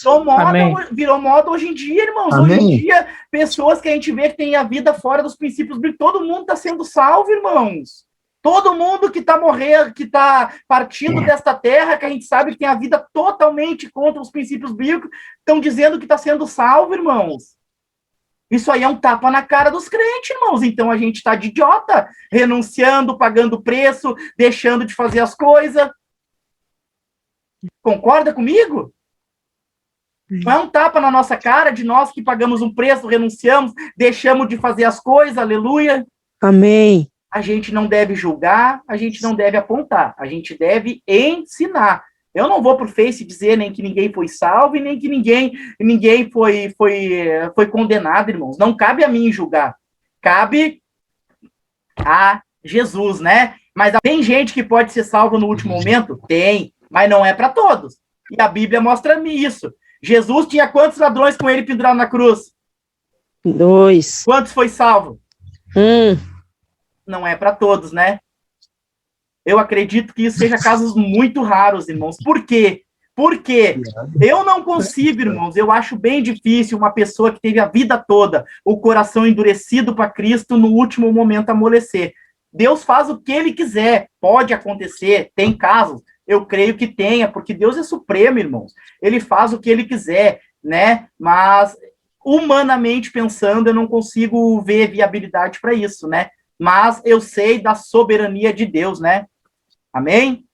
Virou moda hoje em dia, irmãos. Amém. Hoje em dia, pessoas que a gente vê que tem a vida fora dos princípios bíblicos, todo mundo está sendo salvo, irmãos. Todo mundo que está morrendo, que está partindo desta terra, que a gente sabe que tem a vida totalmente contra os princípios bíblicos, estão dizendo que está sendo salvo, irmãos. Isso aí é um tapa na cara dos crentes, irmãos. Então a gente está de idiota, renunciando, pagando preço, deixando de fazer as coisas. Concorda comigo? Não é um tapa na nossa cara de nós que pagamos um preço, renunciamos, deixamos de fazer as coisas, aleluia. Amém. A gente não deve julgar, a gente não deve apontar, a gente deve ensinar. Eu não vou para o Face dizer nem que ninguém foi salvo e nem que ninguém foi condenado, irmãos. Não cabe a mim julgar. Cabe a Jesus, né? Mas tem gente que pode ser salva no último momento? Tem. Mas não é para todos. E a Bíblia mostra-me isso. Jesus tinha quantos ladrões com ele pendurado na cruz? 2. Quantos foi salvo? 1. Não é para todos, né? Eu acredito que isso seja casos muito raros, irmãos. Por quê? Porque eu não consigo, irmãos, eu acho bem difícil uma pessoa que teve a vida toda o coração endurecido para Cristo no último momento amolecer. Deus faz o que ele quiser. Pode acontecer, tem casos. Eu creio que tenha, porque Deus é supremo, irmãos. Ele faz o que ele quiser, né? Mas, humanamente pensando, eu não consigo ver viabilidade para isso, né? Mas eu sei da soberania de Deus, né? Amém?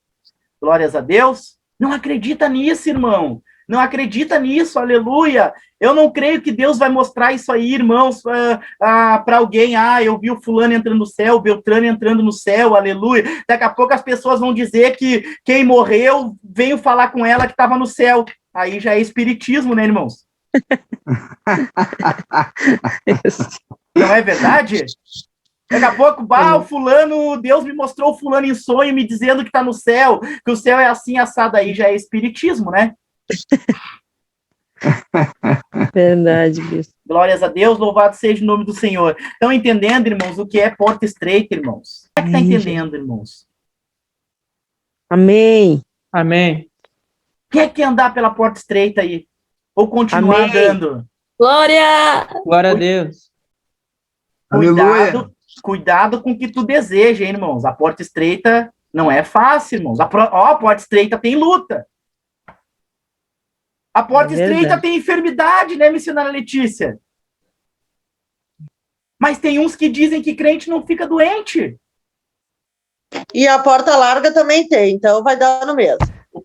Glórias a Deus. Não acredita nisso, irmão. Não acredita nisso, aleluia. Eu não creio que Deus vai mostrar isso aí, irmãos, para alguém. Eu vi o fulano entrando no céu, o Beltrano entrando no céu, aleluia. Daqui a pouco as pessoas vão dizer que quem morreu veio falar com ela que estava no céu. Aí já é espiritismo, né, irmãos? Não é verdade? Daqui a pouco, o fulano, Deus me mostrou o fulano em sonho, me dizendo que está no céu, que o céu é assim, assado. Aí já é espiritismo, né? Verdade, bispo. Glórias a Deus, louvado seja o nome do Senhor. Estão entendendo, irmãos, o que é porta estreita, irmãos? Quem é que está entendendo, irmãos? Amém. Amém. Quem é que quer andar pela porta estreita aí? Ou continuar Amém. andando? Glória! Glória a Deus. Cuidado com o que tu deseja, hein, irmãos? A porta estreita não é fácil, irmãos. A porta estreita tem luta. A porta estreita tem enfermidade, né, missionária Letícia? Mas tem uns que dizem que crente não fica doente. E a porta larga também tem, então vai dar no mesmo. O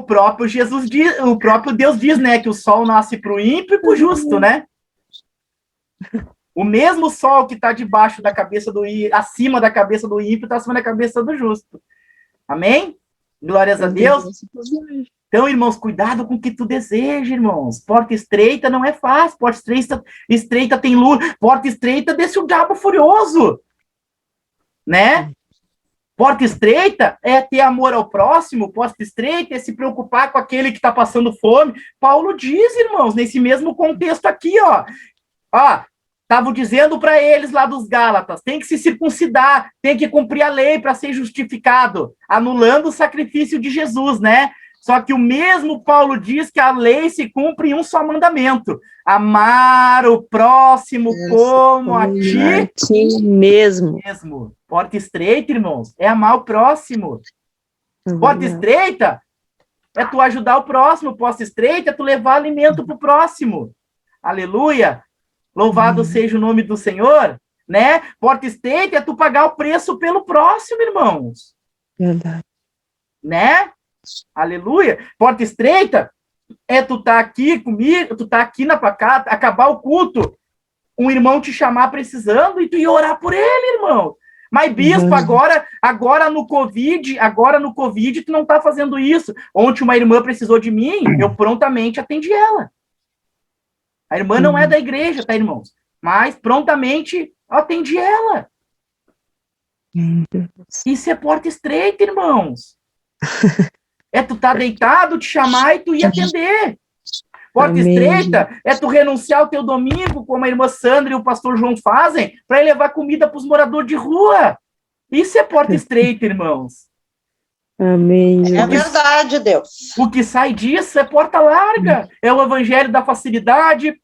próprio Jesus diz, o próprio Deus diz, né, que o sol nasce para o ímpio e para o justo, né? O mesmo sol que está debaixo da cabeça do ímpio, acima da cabeça do ímpio, está acima da cabeça do justo. Amém? Glórias a Deus. Então, irmãos, cuidado com o que tu deseja, irmãos. Porta estreita não é fácil. Porta estreita tem luz. Porta estreita deixa o diabo furioso. Né? Porta estreita é ter amor ao próximo. Porta estreita é se preocupar com aquele que está passando fome. Paulo diz, irmãos, nesse mesmo contexto aqui, ó. Estavam dizendo para eles lá dos Gálatas, tem que se circuncidar, tem que cumprir a lei para ser justificado, anulando o sacrifício de Jesus, né? Só que o mesmo Paulo diz que a lei se cumpre em um só mandamento: amar o próximo como a ti mesmo. Porta estreita, irmãos, é amar o próximo. Porta estreita é tu ajudar o próximo. Porta estreita é tu levar alimento para o próximo. Aleluia! Louvado seja o nome do Senhor, né? Porta estreita é tu pagar o preço pelo próximo, irmãos. Verdade. Né? Aleluia. Porta estreita é tu tá aqui comigo, tu tá aqui na tua casa, acabar o culto, um irmão te chamar precisando e tu ir orar por ele, irmão. Mas, bispo, agora no Covid, tu não tá fazendo isso. Ontem uma irmã precisou de mim, eu prontamente atendi ela. A irmã não é da igreja, tá, irmãos? Mas prontamente atendi ela. Isso é porta estreita, irmãos. É tu tá deitado, te chamar e tu ir atender. Porta estreita é tu renunciar ao teu domingo, como a irmã Sandra e o pastor João fazem, para ir levar comida para os moradores de rua. Isso é porta estreita, irmãos. Amém. É verdade, Deus. O que sai disso é porta larga. É o evangelho da facilidade,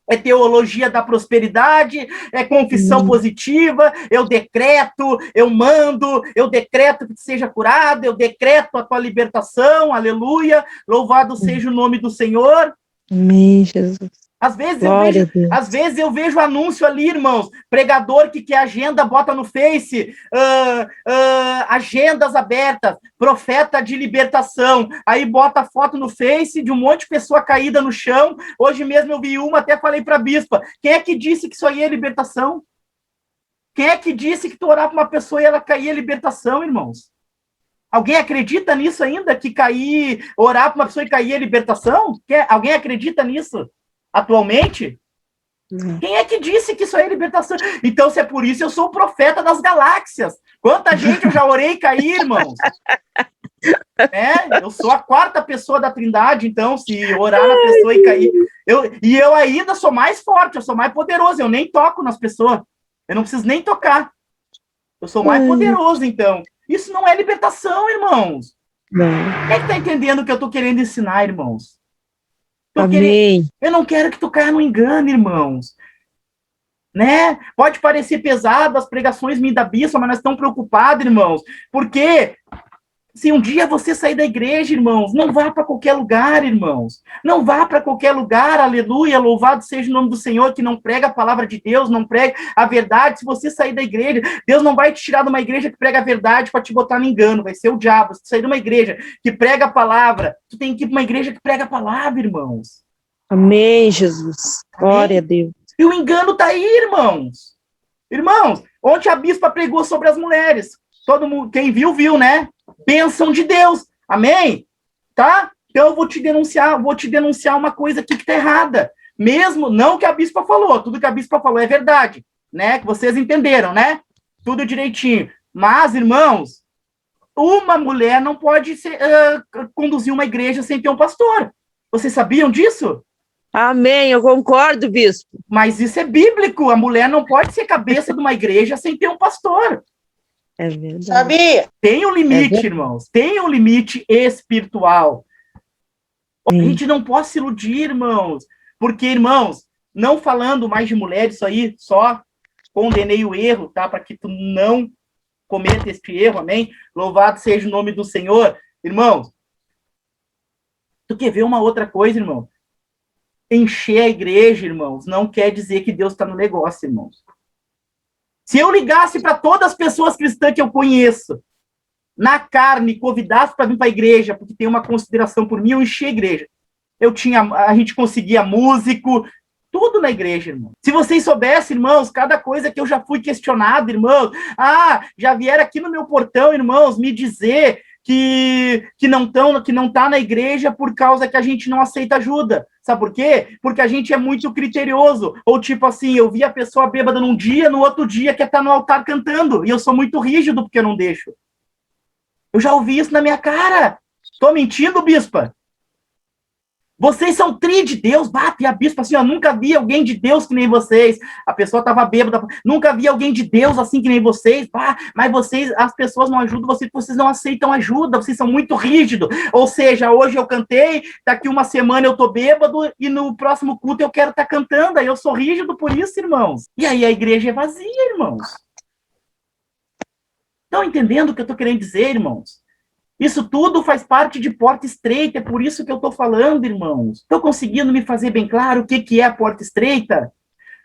é teologia da prosperidade, é confissão positiva, eu decreto, eu mando, eu decreto que seja curado, eu decreto a tua libertação, aleluia, louvado seja o nome do Senhor. Amém, Jesus. Às vezes eu vejo anúncio ali, irmãos, pregador que quer agenda, bota no Face, agendas abertas, profeta de libertação, aí bota foto no Face de um monte de pessoa caída no chão. Hoje mesmo eu vi uma, até falei para a bispa, quem é que disse que isso aí é libertação? Quem é que disse que tu orar para uma pessoa e ela cair é libertação, irmãos? Alguém acredita nisso ainda, que orar para uma pessoa e cair é libertação? Alguém acredita nisso? Atualmente? Quem é que disse que isso aí é libertação? Então, se é por isso, eu sou o profeta das galáxias. Quanta gente eu já orei e caí, irmãos? Eu sou a quarta pessoa da Trindade, então, se orar na pessoa e cair... Eu ainda sou mais forte, eu sou mais poderoso, eu nem toco nas pessoas. Eu não preciso nem tocar. Eu sou mais poderoso, então. Isso não é libertação, irmãos. Não. Quem é que tá entendendo o que eu tô querendo ensinar, irmãos? Amém. Eu não quero que tu caia no engano, irmãos. Né? Pode parecer pesado as pregações minhas da bispa, mas nós estamos preocupados, irmãos. Porque se um dia você sair da igreja, irmãos, não vá para qualquer lugar, irmãos. Não vá para qualquer lugar, aleluia, louvado seja o nome do Senhor, que não prega a palavra de Deus, não prega a verdade. Se você sair da igreja, Deus não vai te tirar de uma igreja que prega a verdade para te botar no engano, vai ser o diabo. Se tu sair de uma igreja que prega a palavra, tu tem que ir para uma igreja que prega a palavra, irmãos. Amém, Jesus. Glória a Deus. E o engano tá aí, irmãos. Irmãos, ontem a bispa pregou sobre as mulheres. Todo mundo, quem viu, viu, né? Bênção de Deus. Amém? Tá? Então eu vou te denunciar uma coisa aqui que tá errada. Mesmo, não que a bispa falou, tudo que a bispa falou é verdade, né? Que vocês entenderam, né? Tudo direitinho. Mas, irmãos, uma mulher não pode conduzir uma igreja sem ter um pastor. Vocês sabiam disso? Amém, eu concordo, bispo. Mas isso é bíblico. A mulher não pode ser cabeça de uma igreja sem ter um pastor. É verdade. Sabia? Tem um limite, irmãos. Tem um limite espiritual. A gente não pode se iludir, irmãos. Porque, irmãos, não falando mais de mulheres, isso aí, só condenei o erro, tá? Para que tu não cometa este erro, amém? Louvado seja o nome do Senhor. Irmãos, tu quer ver uma outra coisa, irmão? Encher a igreja, irmãos, não quer dizer que Deus está no negócio, irmãos. Se eu ligasse para todas as pessoas cristãs que eu conheço, na carne, convidasse para vir para a igreja, porque tem uma consideração por mim, eu enchi a igreja. A gente conseguia músico, tudo na igreja, irmão. Se vocês soubessem, irmãos, cada coisa que eu já fui questionado, irmãos, já vieram aqui no meu portão, irmãos, me dizer que não tá na igreja por causa que a gente não aceita ajuda. Sabe por quê? Porque a gente é muito criterioso. Ou tipo assim, eu vi a pessoa bêbada num dia, no outro dia quer estar no altar cantando, e eu sou muito rígido porque eu não deixo. Eu já ouvi isso na minha cara. Tô mentindo, bispa? Vocês são tri de Deus. Bate a bispa assim, ó, nunca vi alguém de Deus que nem vocês. A pessoa tava bêbada. Nunca vi alguém de Deus assim que nem vocês. Mas vocês, as pessoas não ajudam vocês, vocês não aceitam ajuda. Vocês são muito rígidos. Ou seja, hoje eu cantei, daqui uma semana eu tô bêbado e no próximo culto eu quero estar cantando. Aí eu sou rígido por isso, irmãos. E aí a igreja é vazia, irmãos. Estão entendendo o que eu tô querendo dizer, irmãos? Isso tudo faz parte de porta estreita, é por isso que eu estou falando, irmãos. Estou conseguindo me fazer bem claro o que é a porta estreita?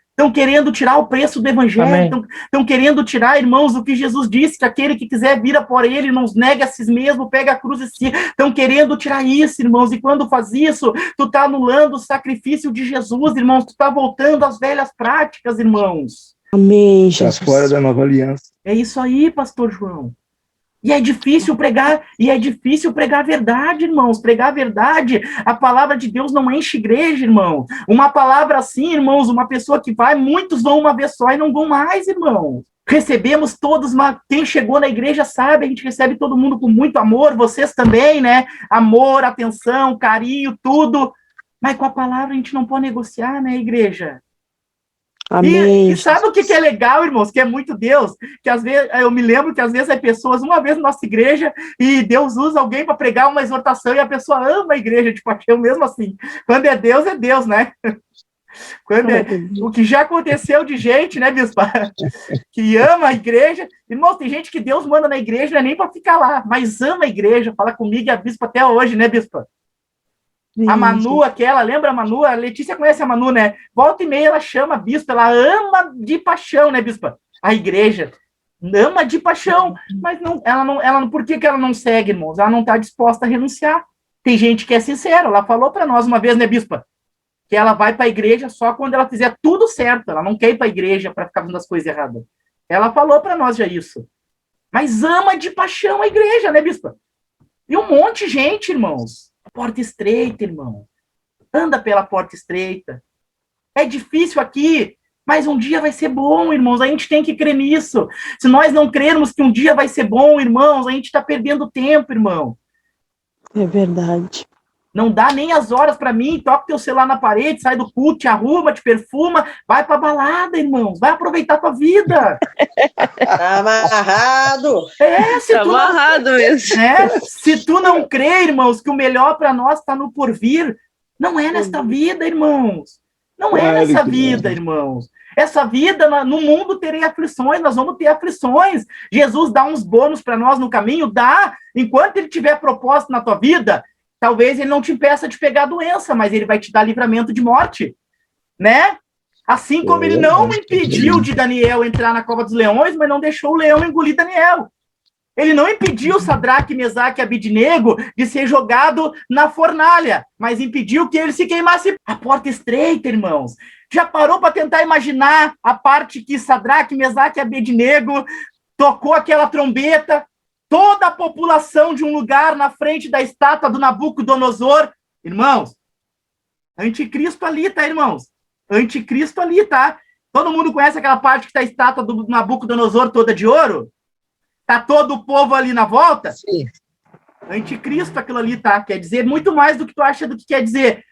Estão querendo tirar o preço do evangelho, estão querendo tirar, irmãos, o que Jesus disse, que aquele que quiser vir após ele, não nega a si mesmo, pega a cruz e se. Estão querendo tirar isso, irmãos, e quando faz isso, tu está anulando o sacrifício de Jesus, irmãos, tu está voltando às velhas práticas, irmãos. Amém, Jesus. Está fora da nova aliança. É isso aí, pastor João. E é difícil pregar a verdade, irmãos. Pregar a verdade, a palavra de Deus não enche igreja, irmão. Uma palavra assim, irmãos, uma pessoa que vai, muitos vão uma vez só e não vão mais, irmãos. Recebemos todos, quem chegou na igreja sabe, a gente recebe todo mundo com muito amor, vocês também, né? Amor, atenção, carinho, tudo. Mas com a palavra a gente não pode negociar, né, igreja? Amém. E sabe o que é legal, irmãos? Que é muito Deus. Que às vezes, eu me lembro que às vezes pessoas, uma vez na nossa igreja, e Deus usa alguém para pregar uma exortação e a pessoa ama a igreja, tipo, eu mesmo assim. Quando é Deus, né? O que já aconteceu de gente, né, bispa? Que ama a igreja. Irmãos, tem gente que Deus manda na igreja, não é nem para ficar lá, mas ama a igreja, fala comigo e a bispa até hoje, né, bispa? A Manu, aquela, lembra a Manu? A Letícia conhece a Manu, né? Volta e meia ela chama a bispa, ela ama de paixão, né, bispa? A igreja ama de paixão, mas ela por que ela não segue, irmãos? Ela não está disposta a renunciar. Tem gente que é sincera, ela falou para nós uma vez, né, bispa? Que ela vai para a igreja só quando ela fizer tudo certo, ela não quer ir para a igreja para ficar fazendo as coisas erradas. Ela falou para nós já isso. Mas ama de paixão a igreja, né, bispa? E um monte de gente, irmãos. Porta estreita, irmão. Anda pela porta estreita. É difícil aqui, mas um dia vai ser bom, irmãos. A gente tem que crer nisso. Se nós não crermos que um dia vai ser bom, irmãos, a gente está perdendo tempo, irmão. É verdade. Não dá nem as horas para mim. Toca teu celular na parede, sai do culto, te arruma, te perfuma, vai pra balada, irmãos. Vai aproveitar tua vida. Tá amarrado. Tá amarrado mesmo. Se tu não crê, irmãos, que o melhor para nós está no porvir, não é nesta vida, irmãos. Não é nessa vida, irmãos. Essa vida, no mundo terei aflições, nós vamos ter aflições. Jesus dá uns bônus para nós no caminho, dá. Enquanto ele tiver propósito na tua vida, talvez ele não te impeça de pegar a doença, mas ele vai te dar livramento de morte, né? Assim como ele não impediu de Daniel entrar na cova dos leões, mas não deixou o leão engolir Daniel. Ele não impediu Sadraque, Mesaque e Abidnego de ser jogado na fornalha, mas impediu que ele se queimasse. A porta estreita, irmãos. Já parou para tentar imaginar a parte que Sadraque, Mesaque e Abidnego tocou aquela trombeta, toda a população de um lugar na frente da estátua do Nabucodonosor? Irmãos, anticristo ali, tá, irmãos? Anticristo ali, tá? Todo mundo conhece aquela parte que tá a estátua do Nabucodonosor toda de ouro? Tá todo o povo ali na volta? Sim. Anticristo aquilo ali, tá? Quer dizer muito mais do que tu acha do que quer dizer.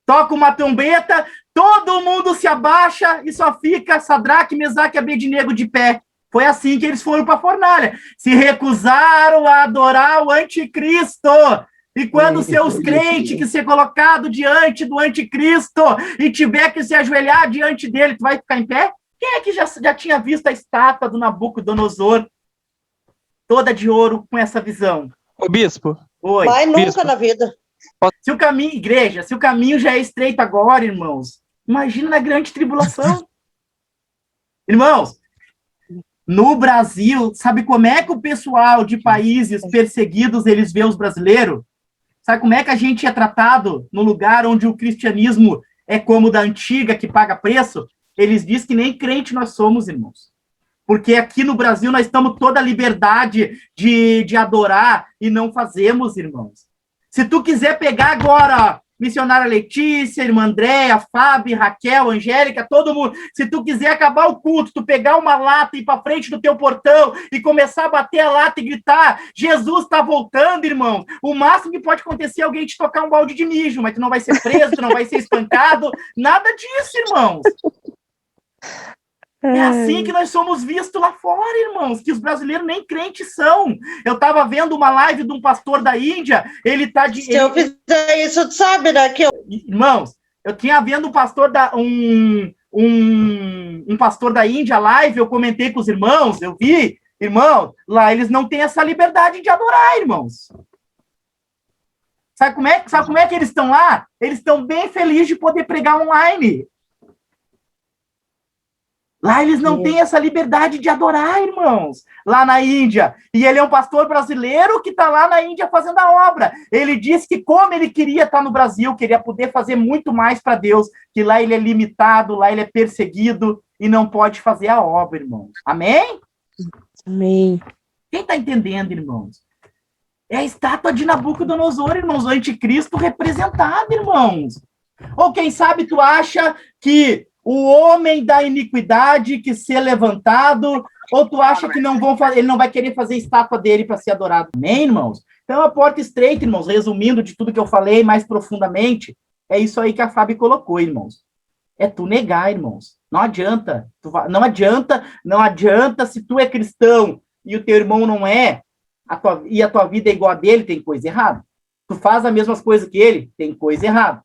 toca uma trombeta, todo mundo se abaixa e só fica Sadraque, Mesaque e Abednego de pé. Foi assim que eles foram para a fornalha. Se recusaram a adorar o anticristo. E quando seus crentes que ser colocado diante do anticristo e tiver que se ajoelhar diante dele, tu vai ficar em pé? Quem é que já tinha visto a estátua do Nabucodonosor toda de ouro com essa visão? Ô, bispo. Oi. Vai nunca Bispo. na vida. Se o caminho, igreja, se o caminho já é estreito agora, irmãos, imagina na grande tribulação. Irmãos, no Brasil, sabe como é que o pessoal de países perseguidos, eles veem os brasileiros? Sabe como é que a gente é tratado no lugar onde o cristianismo é como o da antiga, que paga preço? Eles dizem que nem crente nós somos, irmãos. Porque aqui no Brasil nós estamos toda a liberdade de adorar e não fazemos, irmãos. Se tu quiser pegar agora, ó, missionária Letícia, irmã Andréia, Fábio, Raquel, Angélica, todo mundo, se tu quiser acabar o culto, tu pegar uma lata e ir para frente do teu portão e começar a bater a lata e gritar, Jesus está voltando, irmão. O máximo que pode acontecer é alguém te tocar um balde de mijo, mas tu não vai ser preso, tu não vai ser espancado, nada disso, irmãos. É assim que nós somos vistos lá fora, irmãos, que os brasileiros nem crentes são. Eu estava vendo uma live de um pastor da Índia, ele tá de... Se eu fizer isso, tu sabe, né? Que eu... Irmãos, eu tinha vendo um pastor um pastor da Índia live, eu comentei com os irmãos, eu vi, irmão, lá eles não têm essa liberdade de adorar, irmãos. Sabe como é que eles estão lá? Eles estão bem felizes de poder pregar online. Lá eles não têm essa liberdade de adorar, irmãos, lá na Índia. E ele é um pastor brasileiro que está lá na Índia fazendo a obra. Ele disse que como ele queria estar no Brasil, queria poder fazer muito mais para Deus, que lá ele é limitado, lá ele é perseguido e não pode fazer a obra, irmãos. Amém? Amém. Quem está entendendo, irmãos? É a estátua de Nabucodonosor, irmãos, o anticristo representado, irmãos. Ou quem sabe tu acha que o homem da iniquidade que ser levantado, ou tu acha que ele não vai querer fazer estátua dele para ser adorado? Amém, irmãos? Então, a porta estreita, irmãos, resumindo de tudo que eu falei mais profundamente, é isso aí que a Fábio colocou, irmãos. É tu negar, irmãos. Não adianta. Não adianta se tu é cristão e o teu irmão não é, e a tua vida é igual a dele, tem coisa errada. Tu faz as mesmas coisas que ele, tem coisa errada.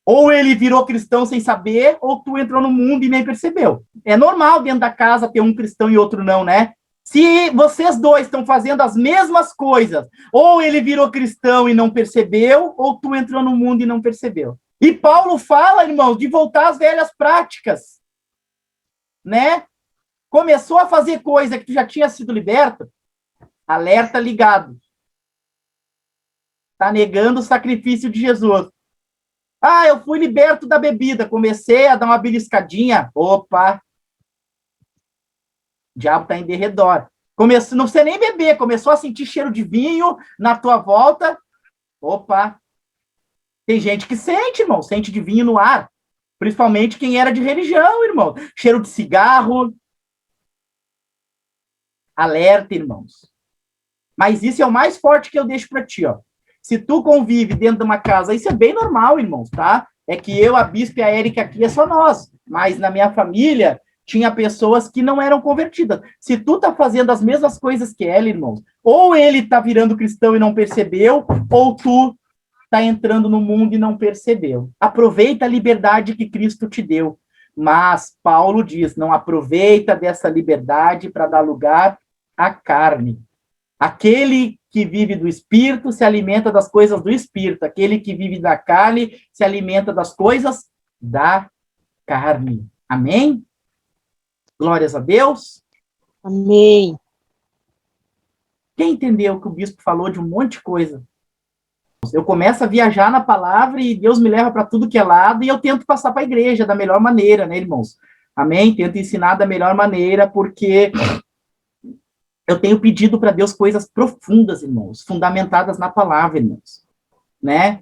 Ou ele virou cristão sem saber, ou tu entrou no mundo e nem percebeu. É normal dentro da casa ter um cristão e outro não, né? Se vocês dois estão fazendo as mesmas coisas, ou ele virou cristão e não percebeu, ou tu entrou no mundo e não percebeu. E Paulo fala, irmão, de voltar às velhas práticas, né? Começou a fazer coisa que tu já tinha sido liberto, alerta ligado. Tá negando o sacrifício de Jesus. Ah, eu fui liberto da bebida, comecei a dar uma beliscadinha. Opa! O diabo tá em derredor. Começou, não sei nem beber, começou a sentir cheiro de vinho na tua volta. Opa! Tem gente que sente, irmão, sente de vinho no ar. Principalmente quem era de religião, irmão. Cheiro de cigarro. Alerta, irmãos. Mas isso é o mais forte que eu deixo para ti, ó. Se tu convive dentro de uma casa, isso é bem normal, irmãos, tá? É que eu, a Bispa e a Érica aqui é só nós. Mas na minha família, tinha pessoas que não eram convertidas. Se tu tá fazendo as mesmas coisas que ela, irmãos, ou ele tá virando cristão e não percebeu, ou tu tá entrando no mundo e não percebeu. Aproveita a liberdade que Cristo te deu. Mas Paulo diz, não aproveita dessa liberdade para dar lugar à carne. Aquele que vive do Espírito se alimenta das coisas do Espírito. Aquele que vive da carne se alimenta das coisas da carne. Amém? Glórias a Deus. Amém. Quem entendeu que o bispo falou de um monte de coisa? Eu começo a viajar na palavra e Deus me leva para tudo que é lado e eu tento passar para a igreja da melhor maneira, né, irmãos? Amém? Tento ensinar da melhor maneira, porque eu tenho pedido para Deus coisas profundas, irmãos, fundamentadas na palavra, irmãos, né?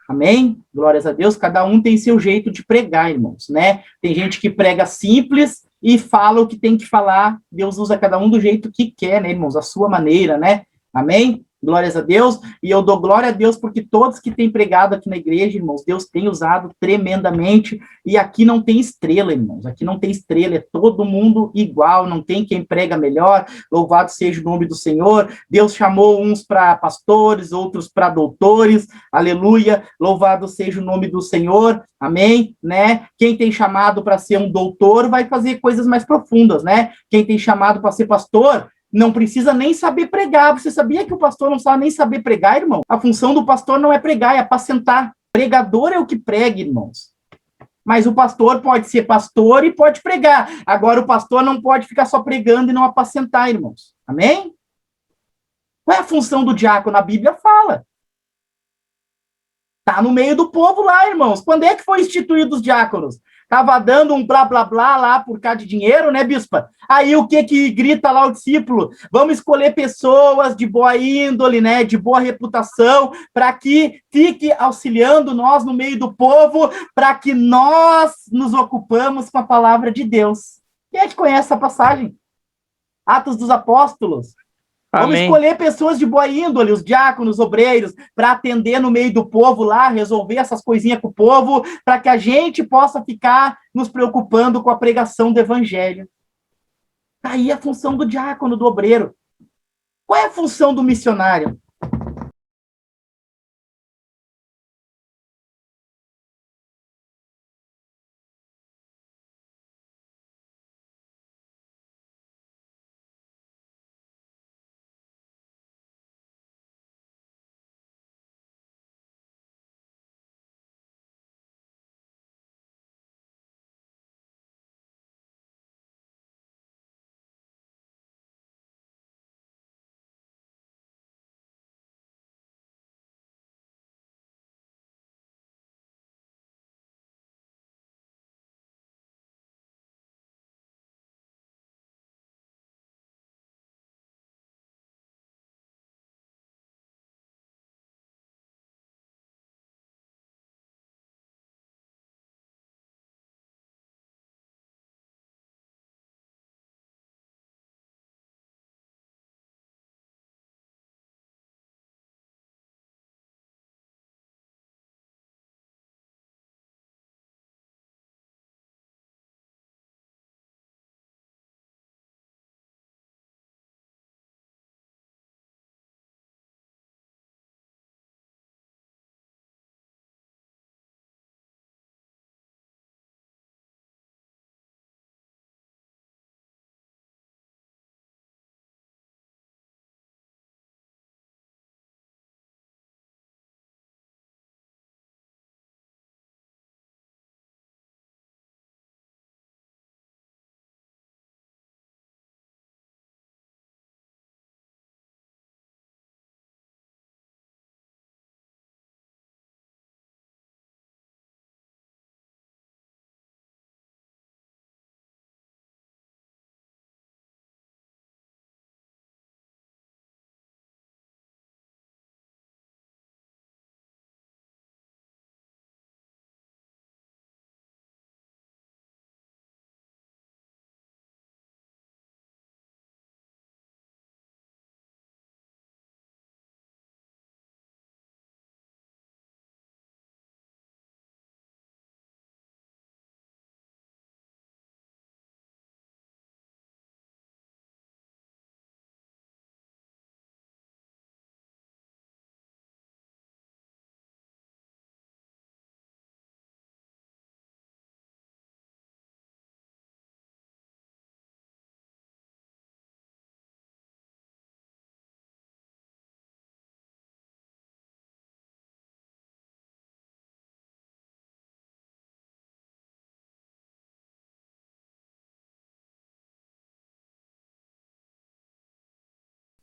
Amém? Glórias a Deus. Cada um tem seu jeito de pregar, irmãos, né? Tem gente que prega simples e fala o que tem que falar. Deus usa cada um do jeito que quer, né, irmãos? A sua maneira, né? Amém? Glórias a Deus, e eu dou glória a Deus porque todos que têm pregado aqui na igreja, irmãos, Deus tem usado tremendamente, e aqui não tem estrela, irmãos, aqui não tem estrela, é todo mundo igual, não tem quem prega melhor, louvado seja o nome do Senhor. Deus chamou uns para pastores, outros para doutores, aleluia, louvado seja o nome do Senhor, amém, né? Quem tem chamado para ser um doutor vai fazer coisas mais profundas, né? Quem tem chamado para ser pastor não precisa nem saber pregar. Você sabia que o pastor não sabe nem saber pregar, irmão? A função do pastor não é pregar, é apacentar. Pregador é o que prega, irmãos. Mas o pastor pode ser pastor e pode pregar. Agora, o pastor não pode ficar só pregando e não apacentar, irmãos. Amém? Qual é a função do diácono? A Bíblia fala. Tá no meio do povo lá, irmãos. Quando é que foi instituído os diáconos? Tava dando um blá, blá, blá lá por causa de dinheiro, né, bispa? Aí o que grita lá o discípulo? Vamos escolher pessoas de boa índole, né, de boa reputação, para que fique auxiliando nós no meio do povo, para que nós nos ocupamos com a palavra de Deus. Quem é que conhece essa passagem? Atos dos Apóstolos. Vamos escolher pessoas de boa índole, os diáconos, obreiros, para atender no meio do povo lá, resolver essas coisinhas com o povo, para que a gente possa ficar nos preocupando com a pregação do evangelho. Aí a função do diácono, do obreiro. Qual é a função do missionário?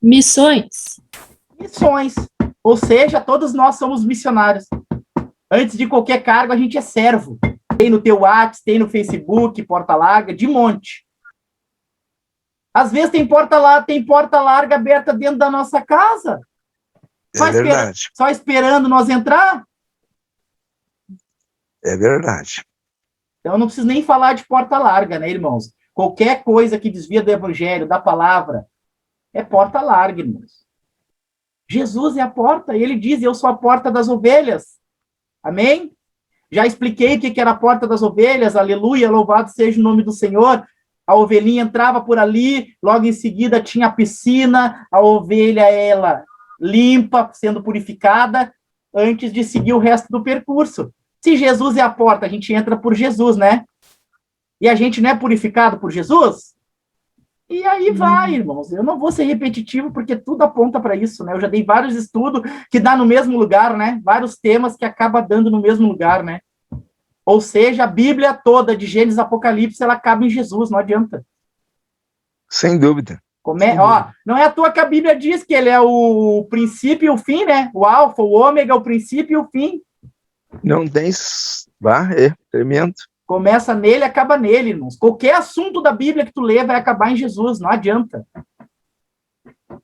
Missões. Missões. Ou seja, todos nós somos missionários. Antes de qualquer cargo, a gente é servo. Tem no teu WhatsApp, tem no Facebook, porta larga, de monte. Às vezes tem porta larga aberta dentro da nossa casa. É verdade. Só esperando nós entrar. É verdade. Então, eu não preciso nem falar de porta larga, né, irmãos? Qualquer coisa que desvia do evangelho, da palavra, é porta larga, irmãos. Jesus é a porta, e ele diz, eu sou a porta das ovelhas. Amém? Já expliquei o que era a porta das ovelhas, aleluia, louvado seja o nome do Senhor. A ovelhinha entrava por ali, logo em seguida tinha a piscina, a ovelha, ela limpa, sendo purificada, antes de seguir o resto do percurso. Se Jesus é a porta, a gente entra por Jesus, né? E a gente não é purificado por Jesus? E aí vai, irmãos. Eu não vou ser repetitivo, porque tudo aponta para isso, né? Eu já dei vários estudos que dá no mesmo lugar, né? Vários temas que acaba dando no mesmo lugar, né? Ou seja, a Bíblia toda, de Gênesis a Apocalipse, ela cabe em Jesus, não adianta. Sem dúvida. Ó, não é à toa que a Bíblia diz que ele é o princípio e o fim, né? O alfa, o ômega, o princípio e o fim. Não tem... é tremendo. Começa nele, acaba nele, irmãos. Qualquer assunto da Bíblia que tu lê vai acabar em Jesus, não adianta.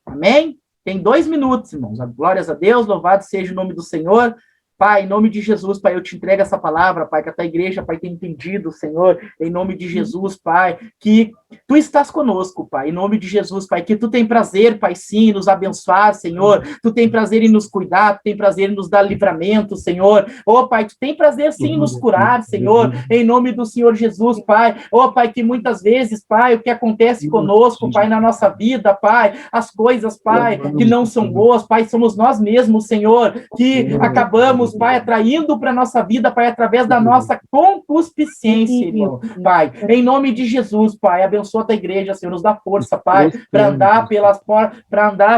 Amém? Tem 2 minutos, irmãos. Glórias a Deus, louvado seja o nome do Senhor. Pai, em nome de Jesus, Pai, eu te entrego essa palavra, Pai, que a tua igreja, Pai, tenha entendido, Senhor, em nome de Jesus, Pai, que tu estás conosco, Pai, em nome de Jesus, Pai, que tu tem prazer, Pai, sim, em nos abençoar, Senhor, tu tem prazer em nos cuidar, tu tem prazer em nos dar livramento, Senhor, Pai, tu tem prazer, sim, em nos curar, Senhor, em nome do Senhor Jesus, Pai, Pai, que muitas vezes, Pai, o que acontece conosco, Pai, na nossa vida, Pai, as coisas, Pai, que não são boas, Pai, somos nós mesmos, Senhor, que acabamos, Pai, atraindo para a nossa vida, Pai, através da nossa concupiscência, irmão. Pai, em nome de Jesus, Pai, abençoa a tua igreja, Senhor, nos dá força, Pai, para andar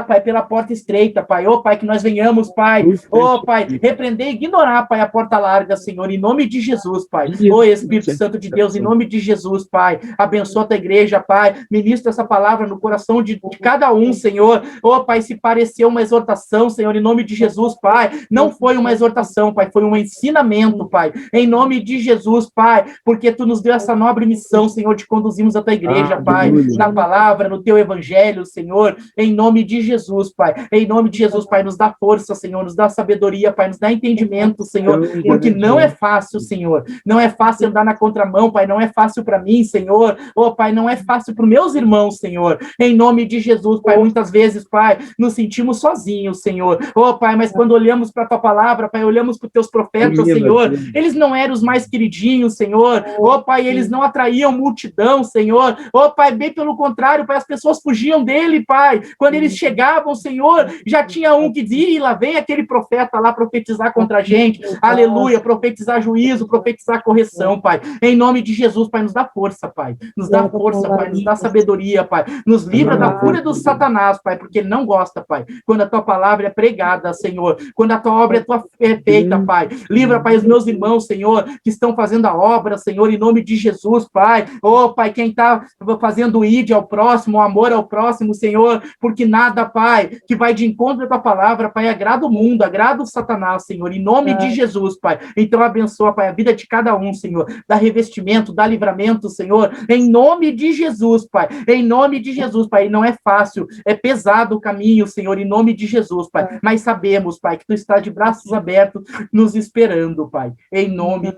Pai, pela porta estreita, Pai, Pai, que nós venhamos, Pai, Pai, repreender e ignorar, Pai, a porta larga, Senhor, em nome de Jesus, Pai, Espírito Santo de Deus, em nome de Jesus, Pai, abençoa a tua igreja, Pai, ministra essa palavra no coração de cada um, Senhor, Pai, se pareceu uma exortação, Senhor, em nome de Jesus, Pai, não foi uma exortação, Pai, foi um ensinamento, Pai, em nome de Jesus, Pai, porque tu nos deu essa nobre missão, Senhor, de conduzirmos a tua igreja, Pai, na palavra, no teu evangelho, Senhor, em nome de Jesus, Pai, em nome de Jesus, Pai, nos dá força, Senhor, nos dá sabedoria, Pai, nos dá entendimento, Senhor, porque não é fácil, Senhor, não é fácil andar na contramão, Pai, não é fácil para mim, Senhor, Pai, não é fácil para os meus irmãos, Senhor, em nome de Jesus, Pai, muitas vezes, Pai, nos sentimos sozinhos, Senhor, Pai, mas quando olhamos para a tua palavra, Pai, olhamos para os teus profetas, Senhor, eles não eram os mais queridinhos, Senhor, Pai, eles não atraíam multidão, Senhor, Pai, bem pelo contrário, Pai, as pessoas fugiam dele, Pai, quando eles chegavam, Senhor, já tinha um que dizia, lá vem aquele profeta lá profetizar contra a gente, aleluia, profetizar juízo, profetizar correção, Pai, em nome de Jesus, Pai, nos dá força, Pai, nos dá força, Pai, nos dá sabedoria, Pai, nos livra da fúria do Satanás, Pai, porque ele não gosta, Pai, quando a tua palavra é pregada, Senhor, quando a tua obra é feita, Pai, livra, Pai, os meus irmãos, Senhor, que estão fazendo a obra, Senhor, em nome de Jesus, Pai, Pai, quem está fazendo o ide ao próximo, o amor ao próximo, Senhor, porque nada, Pai, que vai de encontro à tua palavra, Pai, agrada o mundo, agrada o Satanás, Senhor, em nome de Jesus, Pai, então abençoa, Pai, a vida de cada um, Senhor, dá revestimento, dá livramento, Senhor, em nome de Jesus, Pai, em nome de Jesus, Pai, não é fácil, é pesado o caminho, Senhor, em nome de Jesus, Pai, mas sabemos, Pai, que tu está de braços abertos nos esperando, Pai, em nome